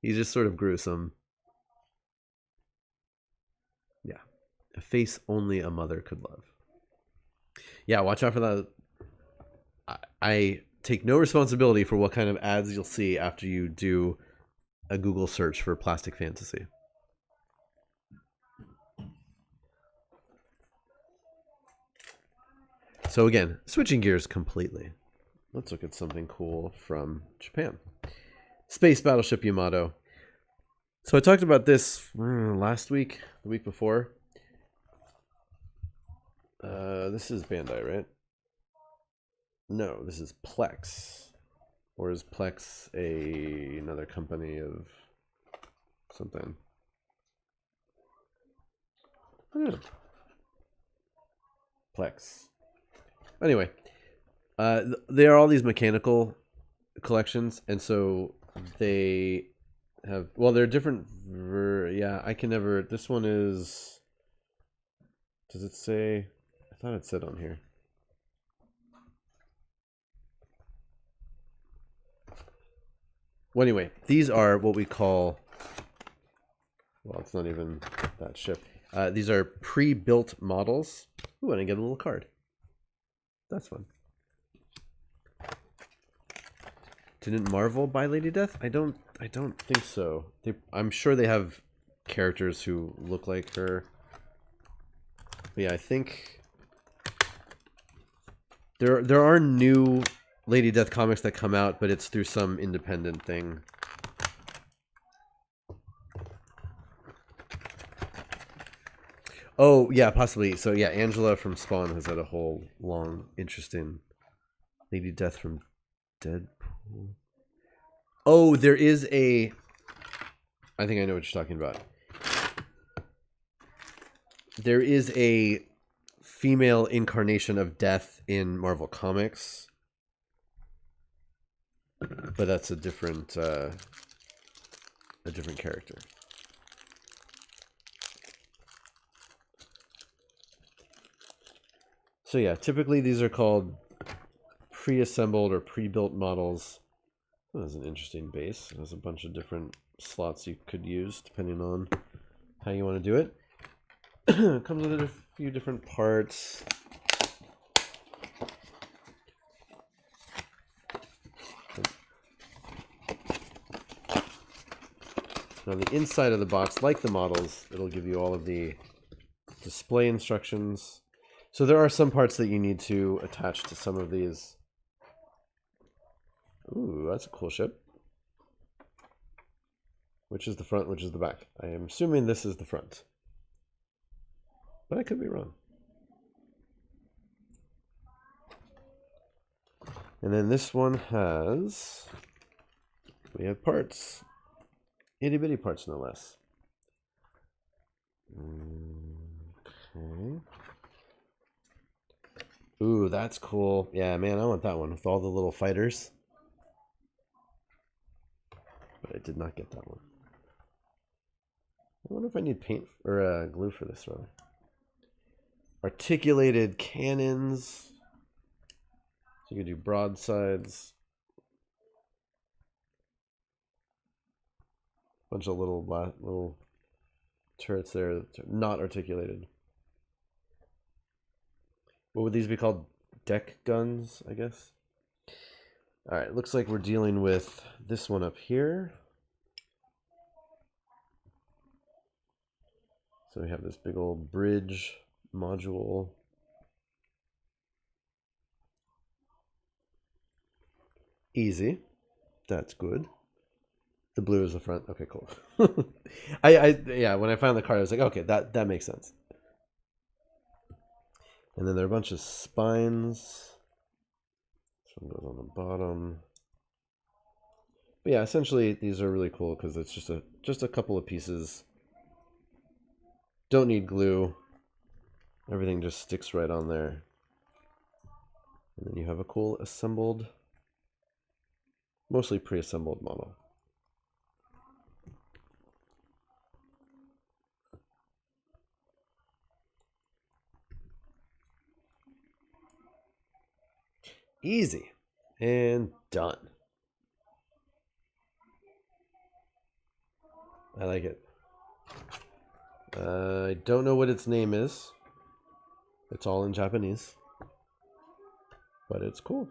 He's just sort of gruesome. Yeah. A face only a mother could love. Yeah, watch out for that. I take no responsibility for what kind of ads you'll see after you do a Google search for Plastic Fantasy. So again, switching gears completely. Let's look at something cool from Japan. Space Battleship Yamato. So I talked about this last week, the week before. This is Bandai, right? No, this is Plex. Or is Plex another company of something? I don't know. Plex. Anyway, there are all these mechanical collections, and so they have, well, they're different. Yeah, I can never. This one is. Does it say? I thought it said on here. Well, anyway, these are what we call. Well, it's not even that ship. These are pre-built models. Ooh, and I get a little card. That's fun. Didn't Marvel buy Lady Death? I don't think so. I'm sure they have characters who look like her. But yeah, I think there are new Lady Death comics that come out, but it's through some independent thing. Oh, yeah, possibly. So, yeah, Angela from Spawn has had a whole long, interesting Lady Death from Deadpool. Oh, there is a... I think I know what you're talking about. There is a female incarnation of Death in Marvel Comics. But that's a different character. So yeah, typically these are called pre-assembled or pre-built models. Oh, that's an interesting base. There's a bunch of different slots you could use depending on how you want to do it. It comes with a few different parts. On the inside of the box, like the models, it'll give you all of the display instructions. So there are some parts that you need to attach to some of these. Ooh, that's a cool ship. Which is the front, which is the back? I am assuming this is the front. But I could be wrong. And then this one has... We have parts. Itty bitty parts, no less. Okay. Ooh, that's cool. Yeah, man, I want that one with all the little fighters. But I did not get that one. I wonder if I need paint or glue for this one. Articulated cannons. So you can do broadsides. Bunch of little turrets there that are not articulated. What would these be called? Deck guns, I guess. All right, looks like we're dealing with this one up here. So we have this big old bridge module. Easy. That's good. The blue is the front. Okay, cool. Yeah, when I found the card, I was like, okay, that makes sense. And then there are a bunch of spines. This one goes on the bottom. But yeah, essentially these are really cool because it's just a couple of pieces. Don't need glue. Everything just sticks right on there. And then you have a cool assembled, mostly pre-assembled model. Easy. And done. I like it. I don't know what its name is. It's all in Japanese. But it's cool.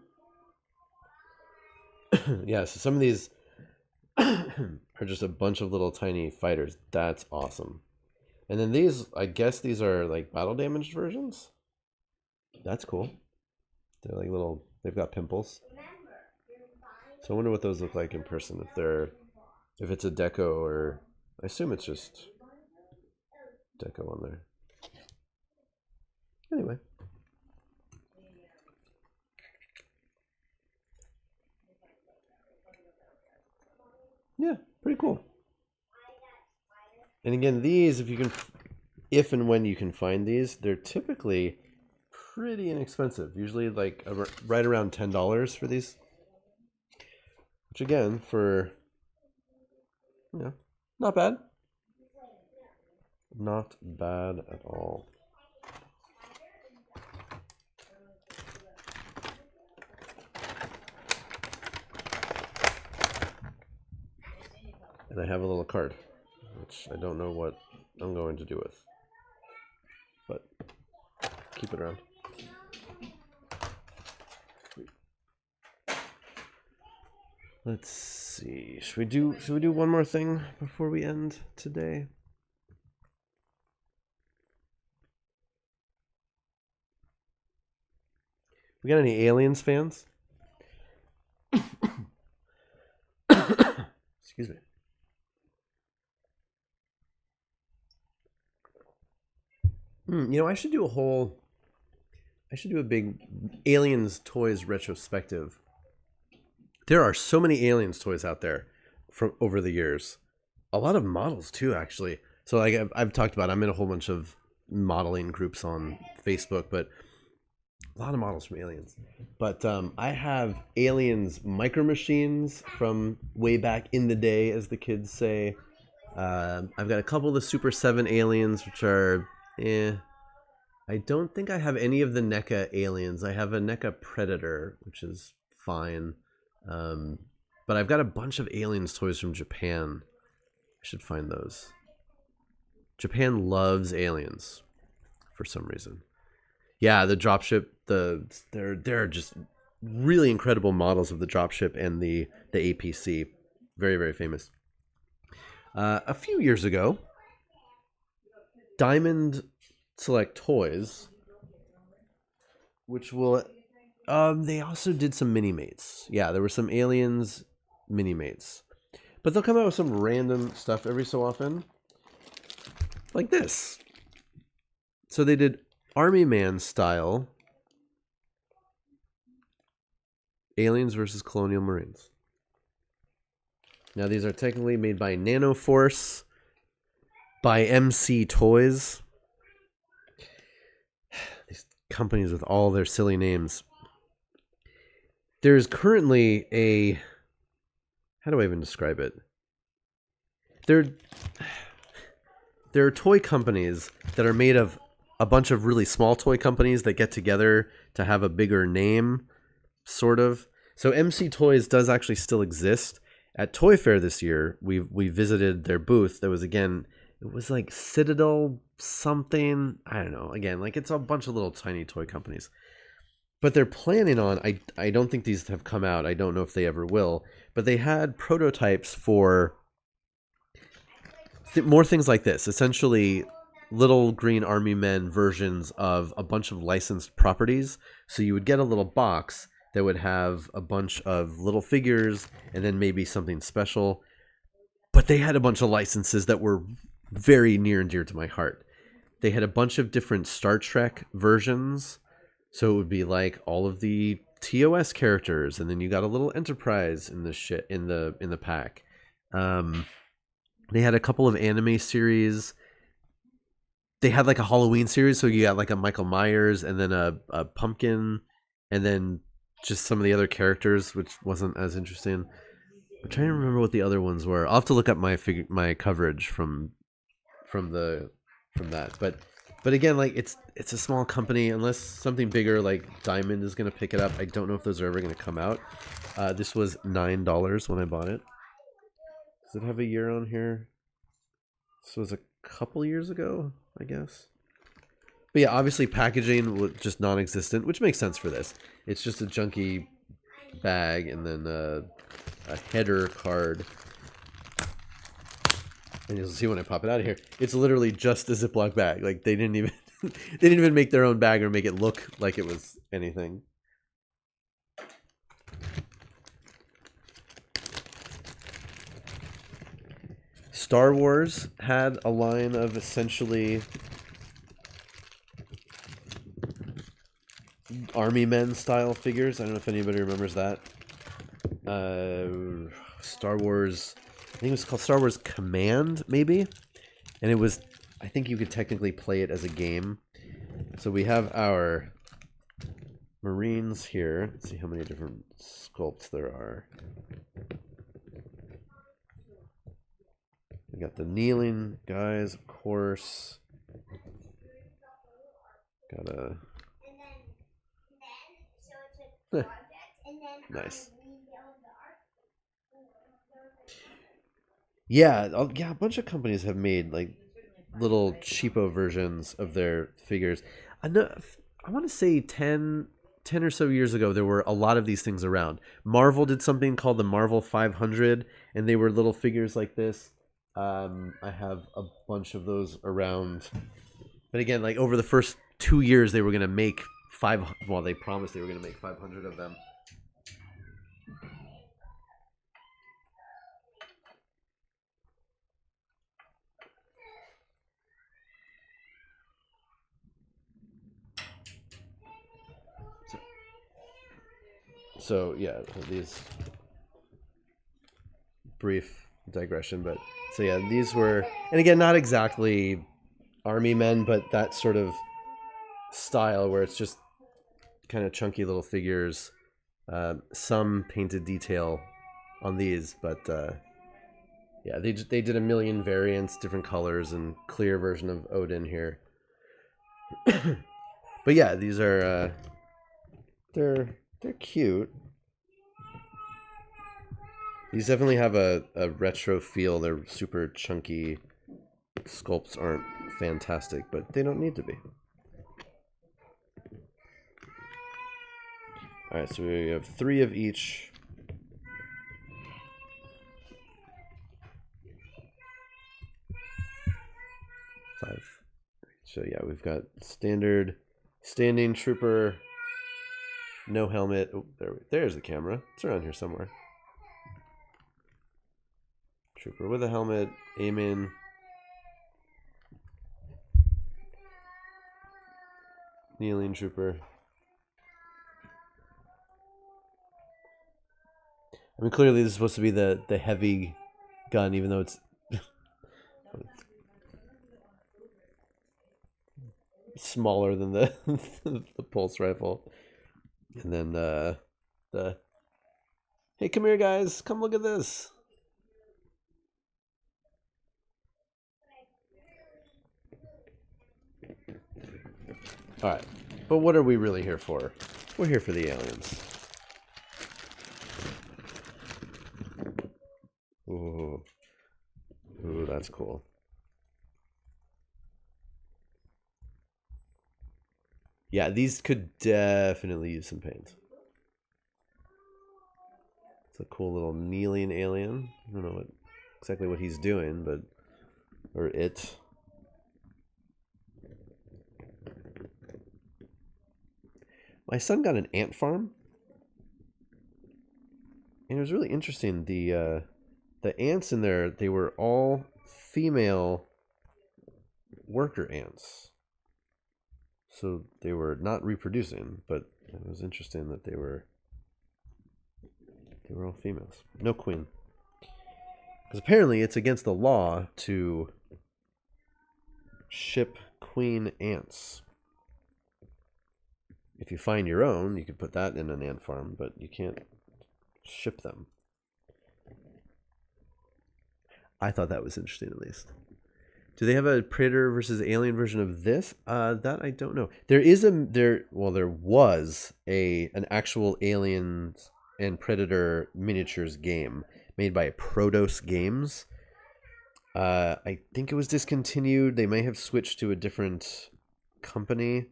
Yeah, so some of these are just a bunch of little tiny fighters. That's awesome. And then these, I guess these are like battle damaged versions. That's cool. They're like little, they've got pimples. So I wonder what those look like in person. If it's a deco or, I assume it's just deco on there. Anyway. Yeah, pretty cool. And again, these, if and when you can find these, they're typically pretty inexpensive. Usually like right around $10 for these. Which again, for, not bad. Not bad at all. And I have a little card, which I don't know what I'm going to do with. But keep it around. Let's see. Should we do one more thing before we end today? We got any Aliens fans? Excuse me. I should do a big Aliens toys retrospective. There are so many Aliens toys out there from over the years. A lot of models too, actually. So like I've talked about, I'm in a whole bunch of modeling groups on Facebook, but a lot of models from Aliens. But I have Aliens micro machines from way back in the day, as the kids say. I've got a couple of the Super 7 Aliens, which are I don't think I have any of the NECA Aliens. I have a NECA Predator, which is fine. But I've got a bunch of Aliens toys from Japan. I should find those. Japan loves Aliens for some reason. Yeah, the dropship, they're just really incredible models of the dropship and the APC. Very, very famous. A few years ago, Diamond Select Toys, which will they also did some mini mates. Yeah, there were some Aliens mini mates, but they'll come out with some random stuff every so often, like this. So they did Army Man style Aliens versus Colonial Marines. Now these are technically made by Nanoforce, by MC Toys. These companies with all their silly names. There's currently a... How do I even describe it? There are toy companies that are made of a bunch of really small toy companies that get together to have a bigger name, sort of. So MC Toys does actually still exist. At Toy Fair this year, we visited their booth. There was, again, it was like Citadel something. I don't know. Again, like it's a bunch of little tiny toy companies. But they're planning on, I don't think these have come out. I don't know if they ever will. But they had prototypes for more things like this. Essentially, little green army men versions of a bunch of licensed properties. So you would get a little box that would have a bunch of little figures and then maybe something special. But they had a bunch of licenses that were very near and dear to my heart. They had a bunch of different Star Trek versions. So it would be like all of the TOS characters, and then you got a little Enterprise in the in the pack. They had a couple of anime series. They had like a Halloween series, so you got like a Michael Myers and then a pumpkin, and then just some of the other characters, which wasn't as interesting. I'm trying to remember what the other ones were. I'll have to look up my coverage from that. But again, like it's a small company. Unless something bigger like Diamond is going to pick it up, I don't know if those are ever going to come out. This was $9 when I bought it. Does it have a year on here? This was a couple years ago, I guess. But yeah, obviously packaging was just non-existent, which makes sense for this. It's just a junky bag and then a header card. And you'll see when I pop it out of here, it's literally just a Ziploc bag. Like they didn't even make their own bag or make it look like it was anything. Star Wars had a line of essentially Army Men style figures. I don't know if anybody remembers that. Star Wars, I think it was called Star Wars Command, maybe? And it was, I think you could technically play it as a game. So we have our Marines here. Let's see how many different sculpts there are. We got the kneeling guys, of course. Got a... Nice. Yeah, a bunch of companies have made like little cheapo versions of their figures. I want to say 10 or so years ago, there were a lot of these things around. Marvel did something called the Marvel 500, and they were little figures like this. I have a bunch of those around. But again, like over the first 2 years, they were going to make Well, they promised they were going to make 500 of them. So yeah, these brief digression, but so yeah, these were, and again, not exactly army men, but that sort of style where it's just kind of chunky little figures, some painted detail on these, but yeah, they did a million variants, different colors, and clear version of Odin here. But yeah, these are they're cute. These definitely have a retro feel. They're super chunky. Sculpts aren't fantastic, but they don't need to be. Alright, so we have 3 of each. Five. So yeah, we've got standard, standing trooper, no helmet. Oh, there's the camera. It's around here somewhere. Trooper with a helmet, aiming. Kneeling trooper. I mean, clearly this is supposed to be the heavy gun, even though it's smaller than the the pulse rifle. And then the hey, come here, guys, come look at this. All right, but what are we really here for? We're here for the aliens. Ooh, ooh, that's cool. Yeah, these could definitely use some paint. It's a cool little kneeling alien. I don't know exactly what he's doing, but or it. My son got an ant farm, and it was really interesting. The ants in there, they were all female worker ants, so they were not reproducing. But it was interesting that they were all females, no queen, because apparently it's against the law to ship queen ants. If you find your own, you could put that in an ant farm, but you can't ship them. I thought that was interesting, at least. Do they have a Predator versus Alien version of this? That I don't know. There was an actual Aliens and Predator miniatures game made by Protos Games. I think it was discontinued. They may have switched to a different company,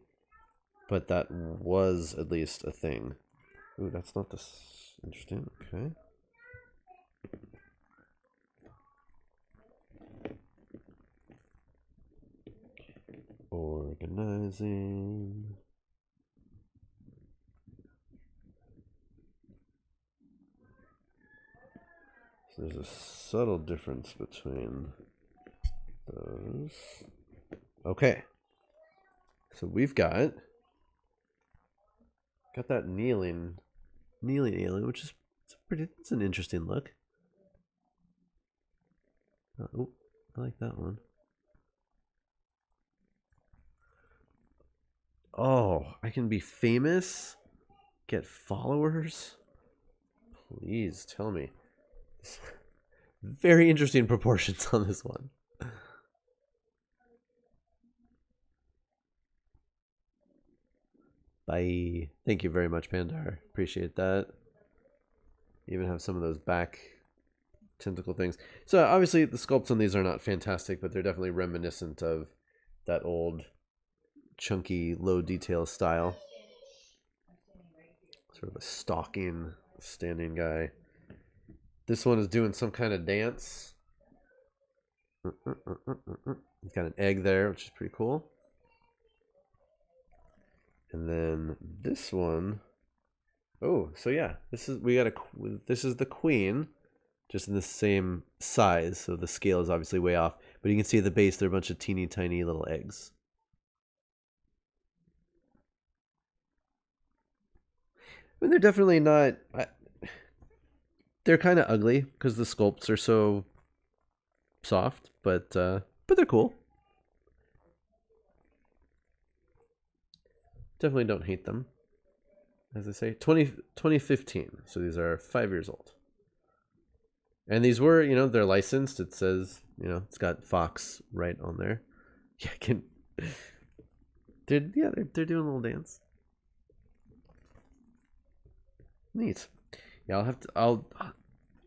but that was at least a thing. Ooh, that's not this interesting. Okay. Organizing. So there's a subtle difference between those. Okay. So we've got that kneeling alien, which is it's an interesting look. Oh, I like that one. Oh, I can be famous, get followers. Please tell me. Very interesting proportions on this one. Bye. Thank you very much, Pandar. Appreciate that. You even have some of those back tentacle things. So obviously the sculpts on these are not fantastic, but they're definitely reminiscent of that old chunky low detail style. Sort of a stalking standing guy. This one is doing some kind of dance. He's got an egg there, which is pretty cool. And then this one, oh, so yeah, this is this is the queen, just in the same size. So the scale is obviously way off, but you can see at the base they're a bunch of teeny tiny little eggs. I mean, they're definitely not. They're kind of ugly because the sculpts are so soft, but they're cool. Definitely don't hate them. As I say, 2015. So these are 5 years old. And these were, they're licensed. It says, it's got Fox right on there. Yeah, they're doing a little dance. Neat. Yeah, I'll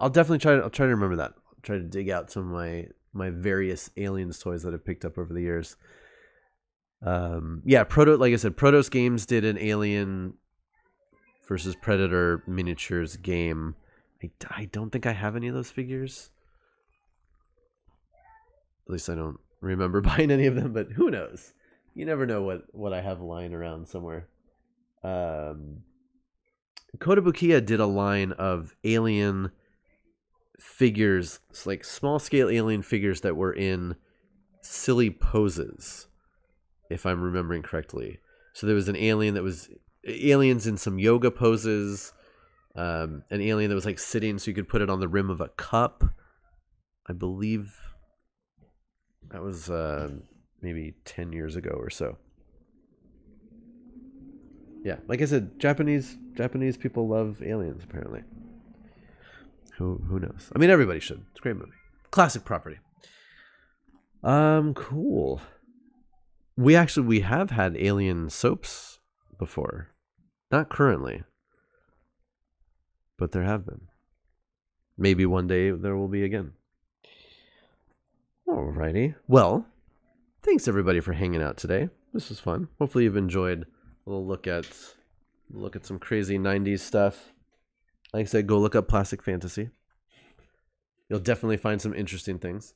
definitely try to remember that. I'll try to dig out some of my various Aliens toys that I've picked up over the years. Yeah, like I said, Protos Games did an Alien versus Predator miniatures game. I don't think I have any of those figures. At least I don't remember buying any of them, but who knows? You never know what I have lying around somewhere. Kotobukiya did a line of alien figures, like small scale alien figures that were in silly poses, if I'm remembering correctly. So there was an alien that was aliens in some yoga poses, an alien that was like sitting so you could put it on the rim of a cup. I believe that was maybe 10 years ago or so. Yeah, like I said, Japanese people love aliens apparently. Who knows? I mean, everybody should. It's a great movie, classic property. Cool. We have had alien soaps before, not currently, but there have been. Maybe one day there will be again. Alrighty. Well, thanks everybody for hanging out today. This was fun. Hopefully you've enjoyed a little look at some crazy 90s stuff. Like I said, go look up Plastic Fantasy. You'll definitely find some interesting things.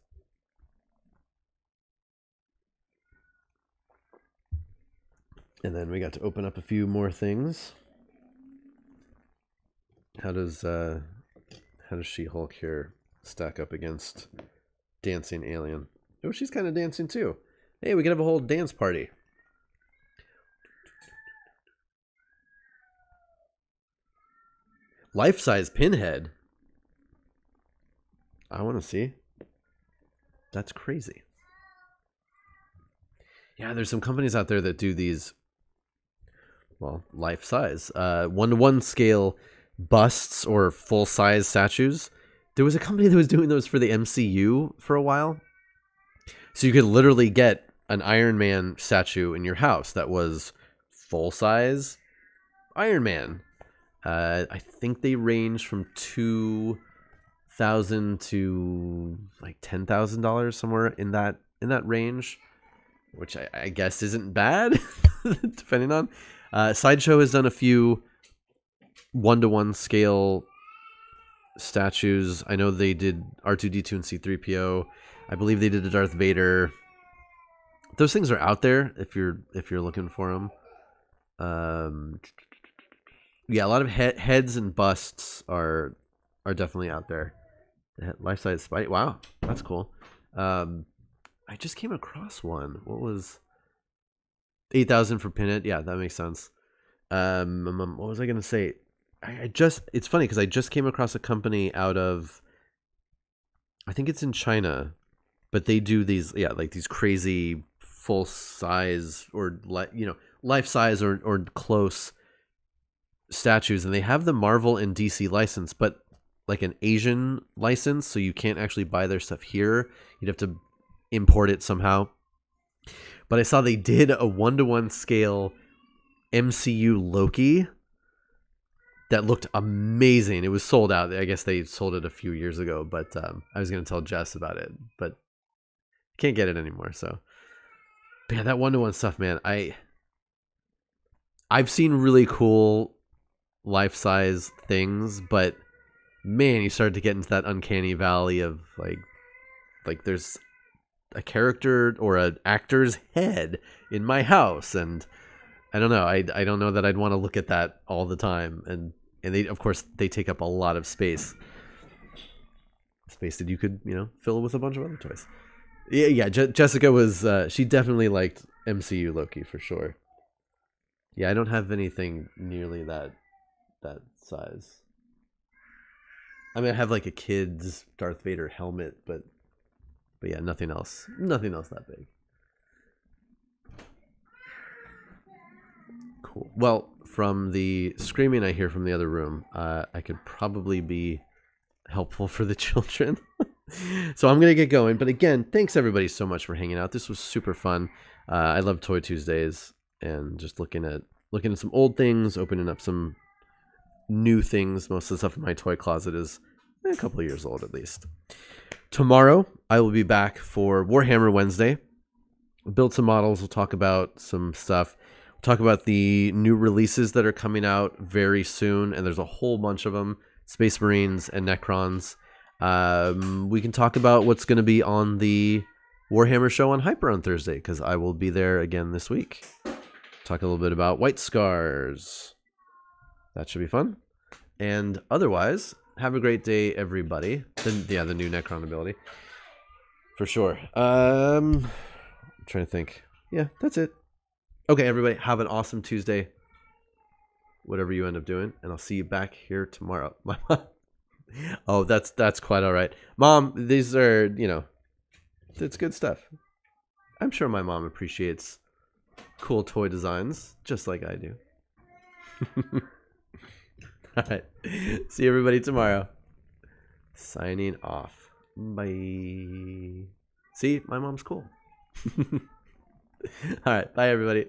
And then we got to open up a few more things. How does She-Hulk here stack up against Dancing Alien? Oh, she's kind of dancing too. Hey, we could have a whole dance party. Life-size Pinhead. I want to see. That's crazy. Yeah, there's some companies out there that do these, well, life-size, 1-to-1 scale busts or full-size statues. There was a company that was doing those for the MCU for a while. So you could literally get an Iron Man statue in your house that was full-size Iron Man. I think they range from $2,000 to like $10,000, somewhere in that range, which I guess isn't bad, depending on. Sideshow has done a few 1-to-1 scale statues. I know they did R2-D2 and C-3PO. I believe they did a Darth Vader. Those things are out there if you're looking for them. Yeah, a lot of heads and busts are definitely out there. Life-size Spidey. Wow, that's cool. I just came across one. What was 8,000 for Pinhead? Yeah, that makes sense. What was I gonna say? It's funny because I just came across a company out of, I think it's in China, but they do these, like these crazy full size or life size or close statues, and they have the Marvel and DC license, but like an Asian license, so you can't actually buy their stuff here. You'd have to import it somehow. But I saw they did a 1-to-1 scale MCU Loki that looked amazing. It was sold out. I guess they sold it a few years ago, but I was going to tell Jess about it, but can't get it anymore. So, but yeah, that 1-to-1 stuff, man. I've seen really cool life-size things, but man, you start to get into that uncanny valley of like there's a character or an actor's head in my house, and I don't know. I don't know that I'd want to look at that all the time, and they, of course, they take up a lot of space that you could, fill with a bunch of other toys. Yeah. Jessica was she definitely liked MCU Loki for sure. Yeah, I don't have anything nearly that size. I mean, I have like a kid's Darth Vader helmet, but yeah, nothing else that big. Cool. Well, from the screaming I hear from the other room, I could probably be helpful for the children. So I'm gonna get going. But again, thanks everybody so much for hanging out. This was super fun. I love Toy Tuesdays and just looking at some old things, opening up some new things. Most of the stuff in my toy closet is a couple of years old at least. Tomorrow I will be back for Warhammer Wednesday. We'll build some models. We'll talk about some stuff. We'll talk about the new releases that are coming out very soon, and there's a whole bunch of them. Space Marines and Necrons. We can talk about what's going to be on the Warhammer show on Hyper on Thursday, because I will be there again this week. Talk a little bit about White Scars. That should be fun. And otherwise, have a great day, everybody. The new Necron ability. For sure. I'm trying to think. Yeah, that's it. Okay, everybody, have an awesome Tuesday. Whatever you end up doing, and I'll see you back here tomorrow. Oh, that's quite all right. Mom, these are, it's good stuff. I'm sure my mom appreciates cool toy designs, just like I do. All right. See everybody tomorrow. Signing off. Bye. See, my mom's cool. All right. Bye, everybody.